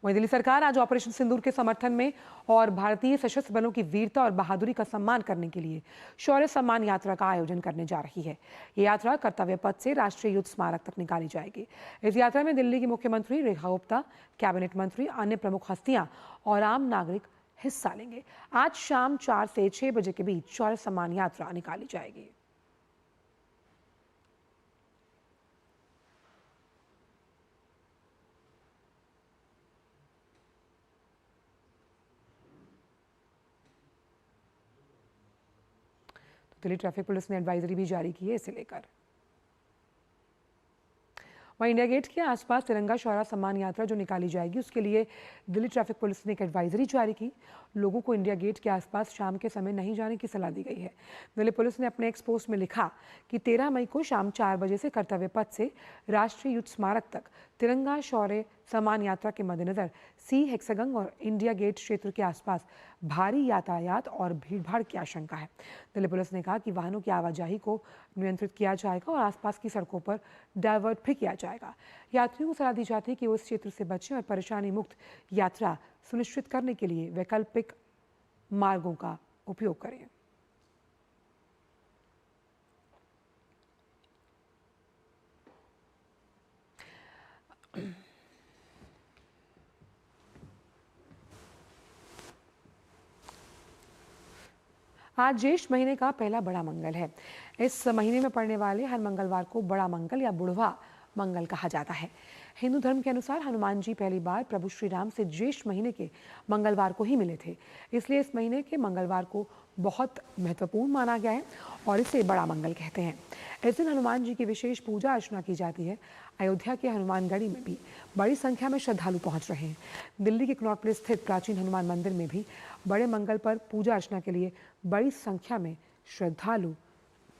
वहीं दिल्ली सरकार आज ऑपरेशन सिंदूर के समर्थन में और भारतीय सशस्त्र बलों की वीरता और बहादुरी का सम्मान करने के लिए शौर्य सम्मान यात्रा का आयोजन करने जा रही है। ये यात्रा कर्तव्य पथ से राष्ट्रीय युद्ध स्मारक तक निकाली जाएगी। इस यात्रा में दिल्ली की मुख्यमंत्री रेखा गुप्ता, कैबिनेट मंत्री, अन्य प्रमुख हस्तियां और आम नागरिक हिस्सा लेंगे। आज शाम 4 से 6 बजे के बीच शौर्य सम्मान यात्रा निकाली जाएगी। दिल्ली ट्रैफिक पुलिस ने एडवाइजरी भी जारी की है इसे लेकर। वहीं इंडिया गेट के आसपास तिरंगा शौर्य सम्मान यात्रा जो निकाली जाएगी, उसके लिए दिल्ली ट्रैफिक पुलिस ने एक एडवाइजरी जारी की। लोगों को इंडिया गेट के आसपास शाम के समय नहीं जाने की सलाह दी गई है। दिल्ली पुलिस ने अपने एक पोस्ट में लिखा कि 13 मई को शाम 4 बजे से कर्तव्य पथ से राष्ट्रीय युद्ध स्मारक तक तिरंगा शौर्य सम्मान यात्रा के मद्देनजर सी हेक्सागन और इंडिया गेट क्षेत्र के आसपास भारी यातायात और भीड़भाड़ की आशंका है। दिल्ली पुलिस ने कहा कि वाहनों की आवाजाही को नियंत्रित किया जाएगा और आसपास की सड़कों पर डायवर्ट भी किया जाएगा। यात्रियों को सलाह दी जाती है कि वो इस क्षेत्र से बचें और परेशानी मुक्त यात्रा सुनिश्चित करने के लिए वैकल्पिक मार्गों का उपयोग करें। आज ज्येष्ठ महीने का पहला बड़ा मंगल है। इस महीने में पड़ने वाले हर मंगलवार को बड़ा मंगल या बुढ़वा मंगल कहा जाता है। हिंदू धर्म के अनुसार हनुमान जी पहली बार प्रभु श्री राम से ज्येष्ठ महीने के मंगलवार को ही मिले थे, इसलिए इस महीने के मंगलवार को बहुत महत्वपूर्ण माना गया है और इसे बड़ा मंगल कहते हैं। इस दिन हनुमान जी की विशेष पूजा अर्चना की जाती है। अयोध्या के हनुमानगढ़ी में भी बड़ी संख्या में श्रद्धालु पहुंच रहे हैं। दिल्ली के कनॉट प्लेस स्थित प्राचीन हनुमान मंदिर में भी बड़े मंगल पर पूजा अर्चना के लिए बड़ी संख्या में श्रद्धालु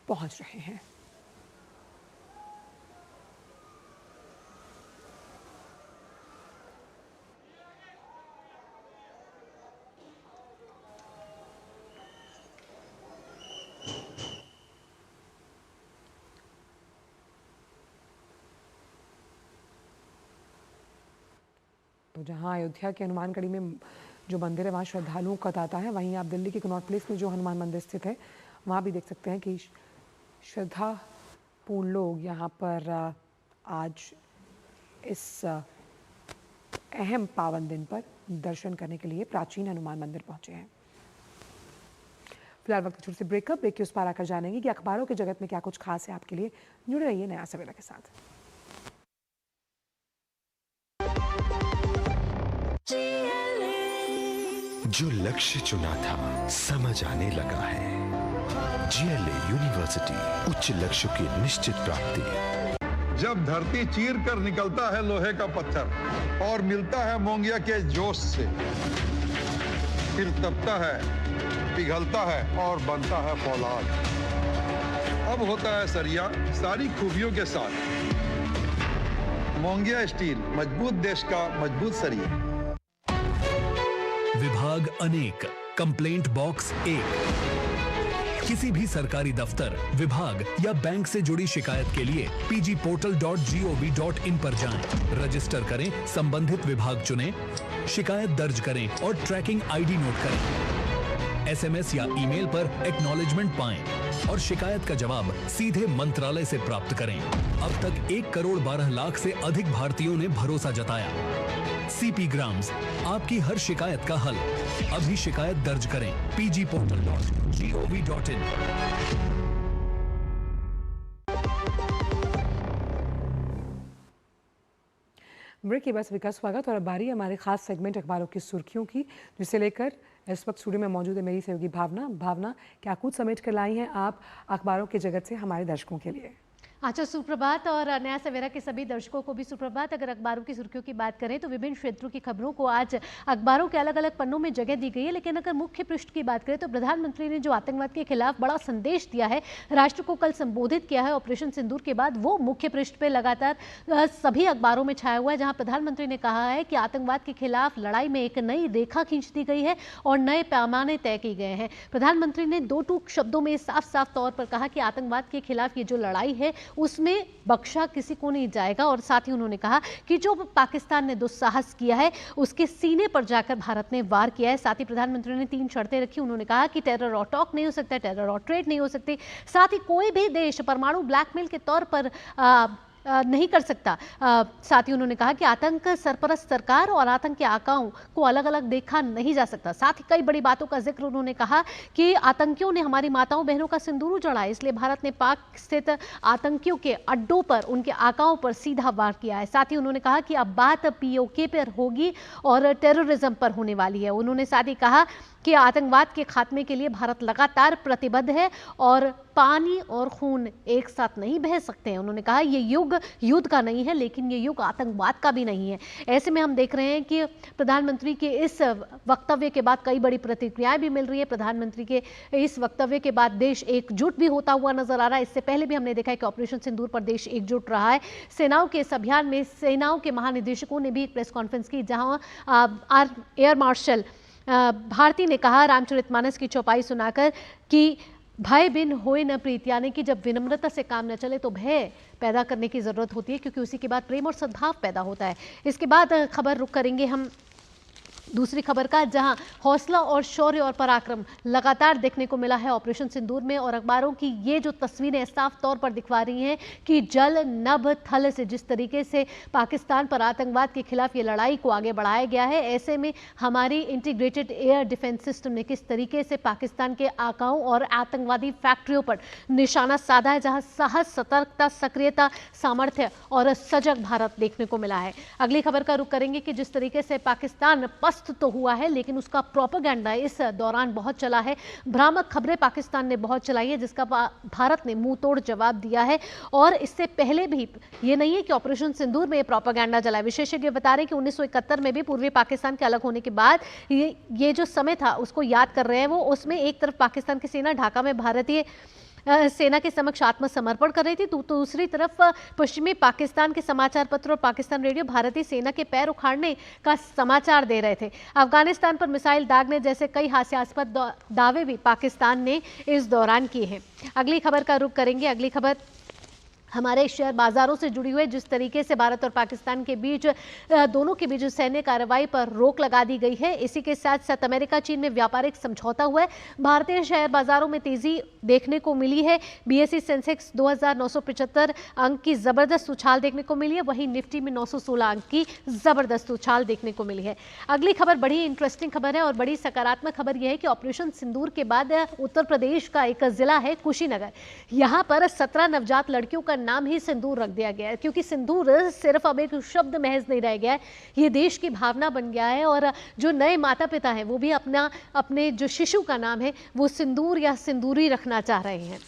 पहुंच रहे हैं। तो जहां अयोध्या के हनुमानगढ़ी में जो मंदिर है वहाँ श्रद्धालुओं का तांता है, वहीं आप दिल्ली के कनॉट प्लेस में जो हनुमान मंदिर स्थित है वहाँ भी देख सकते हैं कि श्रद्धापूर्ण लोग यहाँ पर आज इस अहम पावन दिन पर दर्शन करने के लिए प्राचीन हनुमान मंदिर पहुंचे हैं। फिलहाल वक्त छोटे से ब्रेकअप, ब्रेक के उस पार आकर जानेंगे कि अखबारों के जगत में क्या कुछ खास है आपके लिए। जुड़े रहिए नया सवेरा के साथ। जो लक्ष्य चुना था समझ आने लगा है। GLA यूनिवर्सिटी, उच्च लक्ष्य की निश्चित प्राप्ति। जब धरती चीर कर निकलता है लोहे का पत्थर और मिलता है मोंगिया के जोश से, फिर तपता है, पिघलता है और बनता है फौलाद। अब होता है सरिया सारी खूबियों के साथ। मोंगिया स्टील, मजबूत देश का मजबूत सरिया। विभाग अनेक, कंप्लेंट बॉक्स 1। किसी भी सरकारी दफ्तर, विभाग या बैंक से जुड़ी शिकायत के लिए pgportal.gov.in पर जाएं, रजिस्टर करें, संबंधित विभाग चुनें, शिकायत दर्ज करें और ट्रैकिंग ID नोट करें। SMS या ईमेल पर एक्नॉलेजमेंट पाएं और शिकायत का जवाब सीधे मंत्रालय से प्राप्त करें। अब तक 1 करोड़ 12 लाख से अधिक भारतीयों ने भरोसा जताया। CP ग्राम्स, आपकी हर शिकायत का हल। अभी शिकायत दर्ज करें pgportal.gov.in। ब्रेक के बाद सभी का स्वागत और अब बारी हमारे खास सेगमेंट अखबारों की सुर्खियों की, जिसे लेकर इस वक्त स्टूडियो में मौजूद है मेरी सहयोगी भावना। क्या कुछ समेट कर लाई हैं आप अखबारों के जगत से हमारे दर्शकों के लिए? अच्छा, सुप्रभात और नया सवेरा के सभी दर्शकों को भी सुप्रभात। अगर अखबारों की सुर्खियों की बात करें तो विभिन्न क्षेत्रों की खबरों को आज अखबारों के अलग अलग पन्नों में जगह दी गई है, लेकिन अगर मुख्य पृष्ठ की बात करें तो प्रधानमंत्री ने जो आतंकवाद के खिलाफ बड़ा संदेश दिया है, राष्ट्र को कल संबोधित किया है ऑपरेशन सिंदूर के बाद, वो मुख्य पृष्ठ पे लगातार सभी अखबारों में छाया हुआ है, जहां प्रधानमंत्री ने कहा है कि आतंकवाद के खिलाफ लड़ाई में एक नई रेखा खींच दी गई है और नए पैमाने तय किए गए हैं। प्रधानमंत्री ने दो टूक शब्दों में साफ साफ तौर पर कहा कि आतंकवाद के खिलाफ ये जो लड़ाई है उसमें बख्शा किसी को नहीं जाएगा, और साथ ही उन्होंने कहा कि जो पाकिस्तान ने दुस्साहस किया है उसके सीने पर जाकर भारत ने वार किया है। साथ ही प्रधानमंत्री ने 3 शर्तें रखी। उन्होंने कहा कि टेरर और टॉक नहीं हो सकता, टेरर और ट्रेड नहीं हो सकती, साथ ही कोई भी देश परमाणु ब्लैकमेल के तौर पर नहीं कर सकता। साथ ही उन्होंने कहा कि आतंक सरपरस्त सरकार और आतंक के आकाओं को अलग अलग देखा नहीं जा सकता। साथ ही कई बड़ी बातों का जिक्र उन्होंने कहा कि आतंकियों ने हमारी माताओं बहनों का सिंदूर उजाड़ा है, इसलिए भारत ने पाक स्थित आतंकियों के अड्डों पर उनके आकाओं पर सीधा वार किया है। साथ ही उन्होंने कहा कि अब बात पीओके पर होगी और टेररिज्म पर होने वाली है। उन्होंने साथ ही कहा कि आतंकवाद के खात्मे के लिए भारत लगातार प्रतिबद्ध है और पानी और खून एक साथ नहीं बह सकते हैं। उन्होंने कहा ये युग युद्ध का नहीं है, लेकिन ये युग आतंकवाद का भी नहीं है। ऐसे में हम देख रहे हैं कि प्रधानमंत्री के इस वक्तव्य के बाद कई बड़ी प्रतिक्रियाएं भी मिल रही है। प्रधानमंत्री के इस वक्तव्य के बाद देश एकजुट भी होता हुआ नजर आ रहा है। इससे पहले भी हमने देखा है कि ऑपरेशन सिंदूर पर देश एकजुट रहा है। सेनाओं के इस अभियान में सेनाओं के महानिदेशकों ने भी एक प्रेस कॉन्फ्रेंस की, जहां एयर मार्शल भारती ने कहा रामचरितमानस की चौपाई सुनाकर कि भय बिन होए न प्रीत, यानी कि जब विनम्रता से काम न चले तो भय पैदा करने की जरूरत होती है, क्योंकि उसी के बाद प्रेम और सद्भाव पैदा होता है। इसके बाद खबर रुख करेंगे हम दूसरी खबर का, जहां हौसला और शौर्य और पराक्रम लगातार देखने को मिला है ऑपरेशन सिंदूर में, और अखबारों की ये जो तस्वीरें साफ तौर पर दिखा रही हैं कि जल नभ थल से जिस तरीके से पाकिस्तान पर आतंकवाद के खिलाफ ये लड़ाई को आगे बढ़ाया गया है, ऐसे में हमारी इंटीग्रेटेड एयर डिफेंस सिस्टम ने किस तरीके से पाकिस्तान के आकाओं और आतंकवादी फैक्ट्रियों पर निशाना साधा है, जहां साहस, सतर्कता, सक्रियता, सामर्थ्य और सजग भारत देखने को मिला है। अगली खबर का रुख करेंगे कि जिस तरीके से पाकिस्तान तो हुआ है, लेकिन उसका प्रोपेगेंडा इस दौरान बहुत चला है। भ्रामक खबरें पाकिस्तान ने बहुत चलाई है, जिसका भारत ने मुंह तोड़ जवाब दिया है। और इससे पहले भी ये नहीं है कि ऑपरेशन सिंदूर में प्रोपेगेंडा चला है। विशेषज्ञ बता रहे हैं कि 1971 में भी पूर्वी पाकिस्तान के अलग होने के बाद ये जो समय था उसको याद कर रहे हैं वो, उसमें एक तरफ पाकिस्तान की सेना ढाका में भारतीय सेना के समक्ष आत्मसमर्पण कर रही थी, तो दूसरी तरफ पश्चिमी पाकिस्तान के समाचार पत्र और पाकिस्तान रेडियो भारतीय सेना के पैर उखाड़ने का समाचार दे रहे थे। अफगानिस्तान पर मिसाइल दागने जैसे कई हास्यास्पद दावे भी पाकिस्तान ने इस दौरान किए हैं। अगली खबर का रुख करेंगे। अगली खबर हमारे शेयर बाजारों से जुड़ी हुई, जिस तरीके से भारत और पाकिस्तान के बीच दोनों के बीच सैन्य कार्रवाई पर रोक लगा दी गई है। इसी के साथ साथ अमेरिका चीन में व्यापारिक समझौता हुआ है। भारतीय शेयर बाजारों में तेजी देखने को मिली है। बीएसई सेंसेक्स 2975 अंक की जबरदस्त उछाल देखने को मिली है, वहीं निफ्टी में 916 अंक की जबरदस्त उछाल देखने को मिली है। अगली खबर बड़ी इंटरेस्टिंग खबर है और बड़ी सकारात्मक खबर यह है कि ऑपरेशन सिंदूर के बाद उत्तर प्रदेश का एक जिला है कुशीनगर, यहाँ पर 17 नवजात लड़कियों का नाम ही सिंदूर रख दिया गया है, क्योंकि सिंदूर सिर्फ अब एक शब्द महज नहीं रह गया है, ये देश की भावना बन गया है। और जो नए माता पिता हैं वो भी अपने जो शिशु का नाम है वो सिंदूर या सिंदूरी रखना चाह रहे हैं।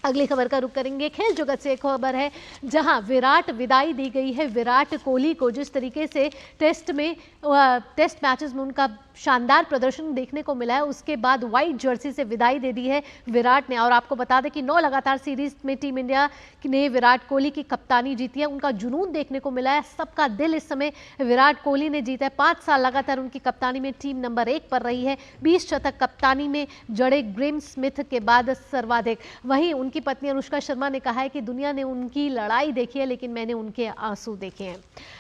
अगली खबर का रुख करेंगे। खेल जगत से एक खबर है, जहां विराट विदाई दी गई है विराट कोहली को। जिस तरीके से टेस्ट मैचेस में उनका शानदार प्रदर्शन देखने को मिला है, उसके बाद व्हाइट जर्सी से विदाई दे दी है विराट ने। और आपको बता दें कि 9 लगातार सीरीज में टीम इंडिया ने विराट कोहली की कप्तानी जीती है। उनका जुनून देखने को मिला है, सबका दिल इस समय विराट कोहली ने जीता है। 5 साल लगातार उनकी कप्तानी में टीम नंबर 1 पर रही है। 20 शतक कप्तानी में जड़े ग्रेम स्मिथ के बाद सर्वाधिक। वहीं उनकी पत्नी अनुष्का शर्मा ने कहा है कि दुनिया ने उनकी लड़ाई देखी है, लेकिन मैंने उनके आंसू देखे हैं।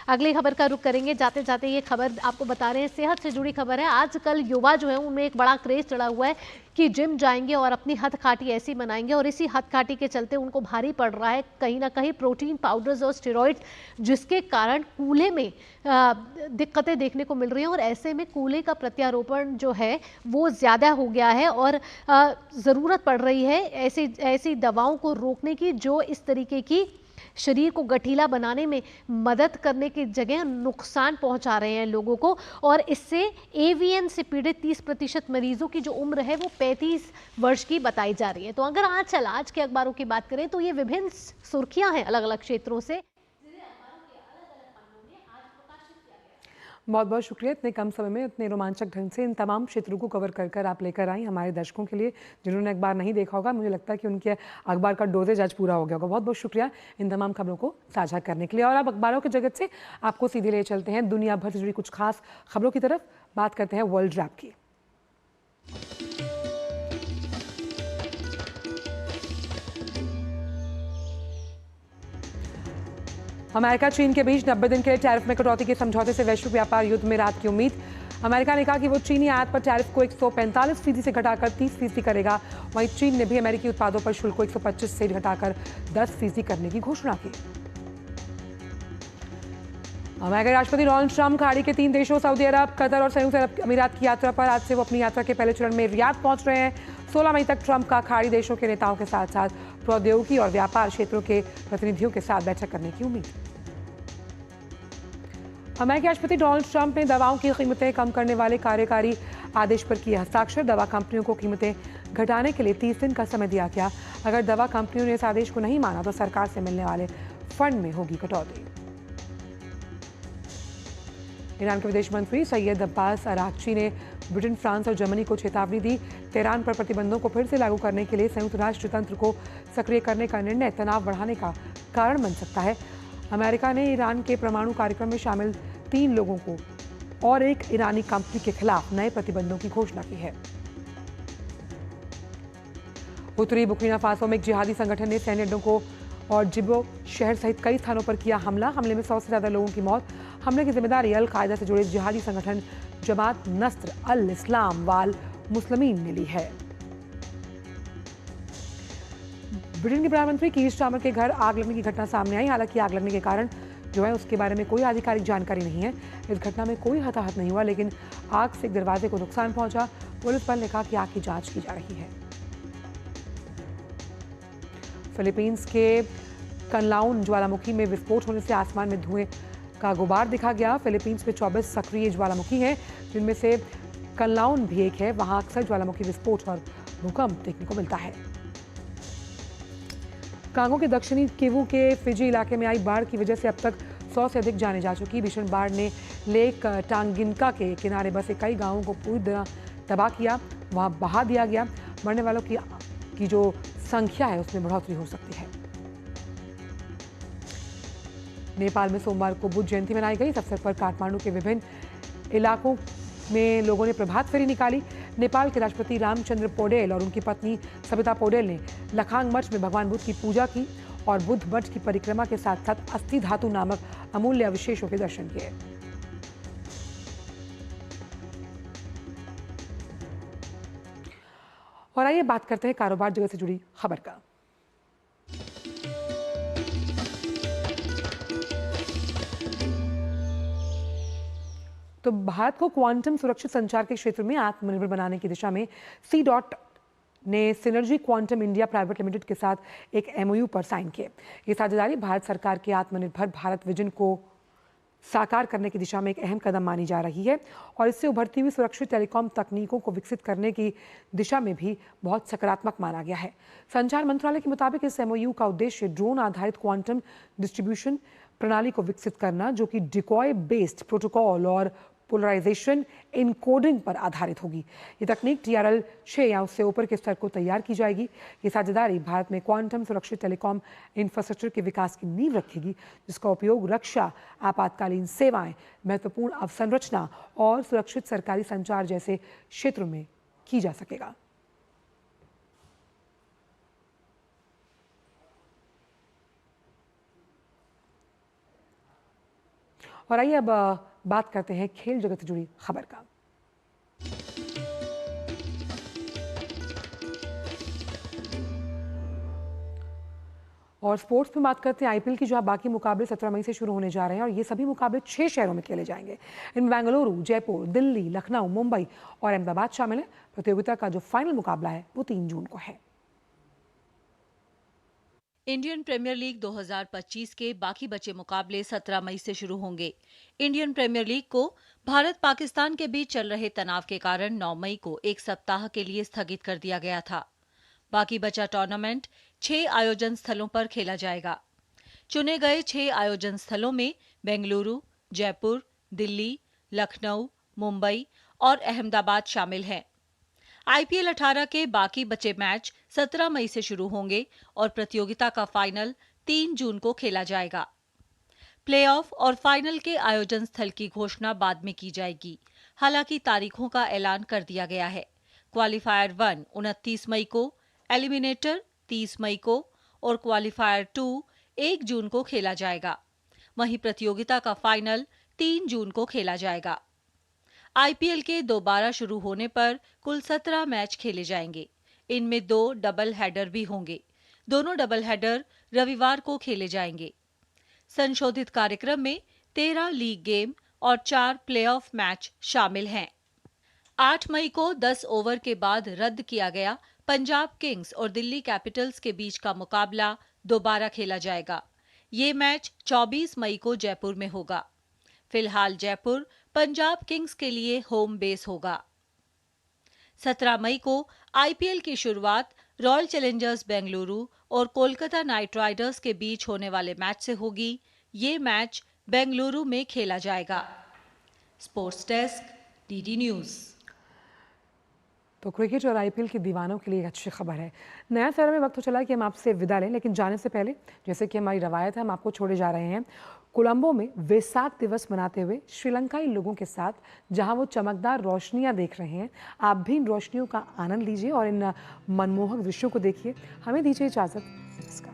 अगली खबर का रुख करेंगे। जाते जाते ये खबर आपको बता रहे हैं, सेहत से जुड़ी खबर है। आजकल युवा जो है उनमें एक बड़ा क्रेज चढ़ा हुआ है कि जिम जाएंगे और अपनी हथकाठी ऐसी बनाएंगे, और इसी हथकाठी के चलते उनको भारी पड़ रहा है कहीं ना कहीं प्रोटीन पाउडर्स और स्टेरॉइड, जिसके कारण कूल्हे में दिक्कतें देखने को मिल रही हैं। और ऐसे में कूल्हे का प्रत्यारोपण जो है वो ज़्यादा हो गया है और ज़रूरत पड़ रही है ऐसी दवाओं को रोकने की जो इस तरीके की शरीर को गठीला बनाने में मदद करने की जगह नुकसान पहुंचा रहे हैं लोगों को। और इससे एवीएन से पीड़ित 30% मरीजों की जो उम्र है वो 35 वर्ष की बताई जा रही है। तो अगर आज के अखबारों की बात करें तो ये विभिन्न सुर्खियां हैं अलग अलग क्षेत्रों से। बहुत बहुत शुक्रिया, इतने कम समय में इतने रोमांचक ढंग से इन तमाम क्षेत्रों को कवर कर कर आप लेकर आई हमारे दर्शकों के लिए जिन्होंने अखबार नहीं देखा होगा। मुझे लगता है कि उनके अखबार का डोजेज आज पूरा हो गया होगा। बहुत बहुत शुक्रिया इन तमाम खबरों को साझा करने के लिए। और अब अखबारों के जगत से आपको सीधे ले चलते हैं दुनिया भर से जुड़ी कुछ खास खबरों की तरफ। बात करते हैं वर्ल्ड रैप की। अमेरिका चीन के बीच 90 दिन के लिए टैरिफ में कटौती के समझौते से वैश्विक व्यापार युद्ध में राहत की उम्मीद। अमेरिका ने कहा कि वो चीनी आयात पर टैरिफ को 145% से घटाकर 30% करेगा। वहीं चीन ने भी अमेरिकी उत्पादों पर शुल्क को 125 से घटाकर 10% करने की घोषणा की। अमेरिकी राष्ट्रपति डोनाल्ड ट्रंप खाड़ी के 3 देशों सऊदी अरब, कतर और संयुक्त अरब अमीरात की यात्रा पर। आज से वो अपनी यात्रा के पहले चरण में रियाद पहुंच रहे हैं। 16 मई तक ट्रंप का खाड़ी देशों के नेताओं के साथ साथ प्रौद्योगिकी और व्यापार क्षेत्रों के प्रतिनिधियों के साथ बैठक करने की उम्मीद। अमेरिकी राष्ट्रपति डोनाल्ड ट्रंप ने दवाओं की कीमतें कम करने वाले कार्यकारी आदेश पर किए हस्ताक्षर। दवा कंपनियों को कीमतें घटाने के लिए 30 दिन का समय दिया गया। अगर दवा कंपनियों ने इस आदेश को नहीं माना तो सरकार से मिलने वाले फंड में होगी कटौती। ईरान के विदेश मंत्री सैयद अब्बास अरागची ने ब्रिटेन, फ्रांस और जर्मनी को चेतावनी दी। तेहरान पर प्रतिबंधों को फिर से लागू करने के लिए संयुक्त राष्ट्र तंत्र को सक्रिय करने का निर्णय तनाव बढ़ाने का कारण बन सकता है। अमेरिका ने ईरान के परमाणु कार्यक्रम में शामिल 3 लोगों को और एक ईरानी कंपनी के खिलाफ नए प्रतिबंधों की घोषणा की है। उत्तरी बुर्किना फासो में एक जिहादी संगठन ने सैन्य अड्डों को और जिबो शहर सहित कई स्थानों पर किया हमला। हमले में 100 से ज्यादा लोगों की मौत। हमले की जिम्मेदारी अल कायदा से जुड़े जिहादी संगठन जमात नस्र अल इस्लाम वाल मुस्लिमीन ने ली है। ब्रिटेन के प्रधानमंत्री कीर स्टारमर के घर आग लगने की घटना सामने आई। हालांकि आग लगने के कारण जो है उसके बारे में कोई आधिकारिक जानकारी नहीं है। इस घटना में कोई हताहत नहीं हुआ, लेकिन आग से एक दरवाजे को नुकसान पहुंचा। पुलिस बल ने कहा कि आग की जांच की जा रही है। फिलीपींस के कनलाउन ज्वालामुखी में विस्फोट होने से आसमान में धुएं का गुबार दिखा गया। फिलीपींस में 24 सक्रिय ज्वालामुखी हैं, जिनमें से कनलाउन भी एक है। वहां अक्सर ज्वालामुखी विस्फोट और भूकंप देखने को मिलता है। कांगो के दक्षिणी किवू के फिजी इलाके में आई बाढ़ की वजह से अब तक 100 से अधिक जानें जा चुकी। भीषण बाढ़ ने लेक टांगिनका के किनारे बसे कई गांवों को पूरी तरह तबाह किया। वहां बहा दिया गया। मरने वालों की जो संख्या है उसमें बढ़ोतरी हो सकती है। नेपाल में सोमवार को बुद्ध जयंती मनाई गई। इस अवसर पर काठमांडू के विभिन्न इलाकों में लोगों ने प्रभात फेरी निकाली। नेपाल के राष्ट्रपति रामचंद्र पौडेल और उनकी पत्नी सविता पौडेल ने लखांग मठ में भगवान बुद्ध की पूजा की और बुद्ध मठ की परिक्रमा के साथ साथ अस्थि धातु नामक अमूल्य अवशेषों के दर्शन किए। और आइए बात करते हैं कारोबार जगत से जुड़ी खबर का। तो भारत को क्वांटम सुरक्षित संचार के क्षेत्र में आत्मनिर्भर बनाने की दिशा में C.DOT ने synergy quantum India private limited के साथ एक MOU पर साइन किए। ये साझेदारी भारत सरकार के आत्मनिर्भर भारत विजन को साकार करने की दिशा में एक अहम कदम मानी जा रही है और इससे उभरती हुई सुरक्षित टेलीकॉम तकनीकों को विकसित करने की दिशा में भी बहुत सकारात्मक माना गया है। संचार मंत्रालय के मुताबिक इस MOU का उद्देश्य ड्रोन आधारित क्वांटम डिस्ट्रीब्यूशन प्रणाली को विकसित करना, जो कि डिकॉय बेस्ड प्रोटोकॉल और पोलराइजेशन इनकोडिंग पर आधारित होगी। ये तकनीक TRL 6 या उससे ऊपर के स्तर को तैयार की जाएगी। ये साझेदारी भारत में क्वांटम सुरक्षित टेलीकॉम इंफ्रास्ट्रक्चर के विकास की नींव रखेगी, जिसका उपयोग रक्षा, आपातकालीन सेवाएं, महत्वपूर्ण अवसंरचना और सुरक्षित सरकारी संचार जैसे क्षेत्रों में की जा सकेगा। और आइए अब बात करते हैं खेल जगत से जुड़ी खबर का। और स्पोर्ट्स में बात करते हैं IPL की, जहां बाकी मुकाबले 17 मई से शुरू होने जा रहे हैं और ये सभी मुकाबले 6 शहरों में खेले जाएंगे। इनमें बेंगलुरु, जयपुर, दिल्ली, लखनऊ, मुंबई और अहमदाबाद शामिल है। प्रतियोगिता का जो फाइनल मुकाबला है वो 3 जून को है। इंडियन प्रीमियर लीग 2025 के बाकी बचे मुकाबले 17 मई से शुरू होंगे। इंडियन प्रीमियर लीग को भारत पाकिस्तान के बीच चल रहे तनाव के कारण 9 मई को एक सप्ताह के लिए स्थगित कर दिया गया था। बाकी बचा टूर्नामेंट 6 आयोजन स्थलों पर खेला जाएगा। चुने गए 6 आयोजन स्थलों में बेंगलुरु, जयपुर, दिल्ली, लखनऊ, मुंबई और अहमदाबाद शामिल हैं। आईपीएल 18 के बाकी बचे मैच 17 मई से शुरू होंगे और प्रतियोगिता का फाइनल 3 जून को खेला जाएगा। प्लेऑफ और फाइनल के आयोजन स्थल की घोषणा बाद में की जाएगी। हालांकि तारीखों का ऐलान कर दिया गया है। क्वालिफायर 1 29 मई को, एलिमिनेटर 30 मई को और क्वालिफायर 2 1 जून को खेला जाएगा। वहीं प्रतियोगिता का फाइनल 3 जून को खेला जाएगा। आईपीएल के दोबारा शुरू होने पर कुल 17 मैच खेले जाएंगे। इनमें 2 डबल हेडर भी होंगे। दोनों डबल हेडर रविवार को खेले जाएंगे। संशोधित कार्यक्रम में 13 लीग गेम और 4 प्लेऑफ मैच शामिल हैं। 8 मई को 10 ओवर के बाद रद्द किया गया पंजाब किंग्स और दिल्ली कैपिटल्स के बीच का मुकाबला दोबारा खेला जाएगा। ये मैच 24 मई को जयपुर में होगा। फिलहाल जयपुर पंजाब किंग्स के लिए होम बेस होगा। 17 मई को आईपीएल की शुरुआत रॉयल चैलेंजर्स बेंगलुरु और कोलकाता नाइट राइडर्स के बीच होने वाले मैच से होगी। ये मैच बेंगलुरु में खेला जाएगा। Sports desk, DD news. तो क्रिकेट और आईपीएल के दीवानों के लिए एक अच्छी खबर है। नया सवेरा में वक्त हो चला कि हम आपसे विदा लें, लेकिन जाने से पहले जैसे कि हमारी रवायत है, हम आपको छोड़े जा रहे हैं कोलंबो में वेसाक दिवस मनाते हुए श्रीलंकाई लोगों के साथ, जहां वो चमकदार रोशनियां देख रहे हैं। आप भी इन रोशनियों का आनंद लीजिए और इन मनमोहक दृश्यों को देखिए। हमें दीजिए इजाजत। नमस्कार।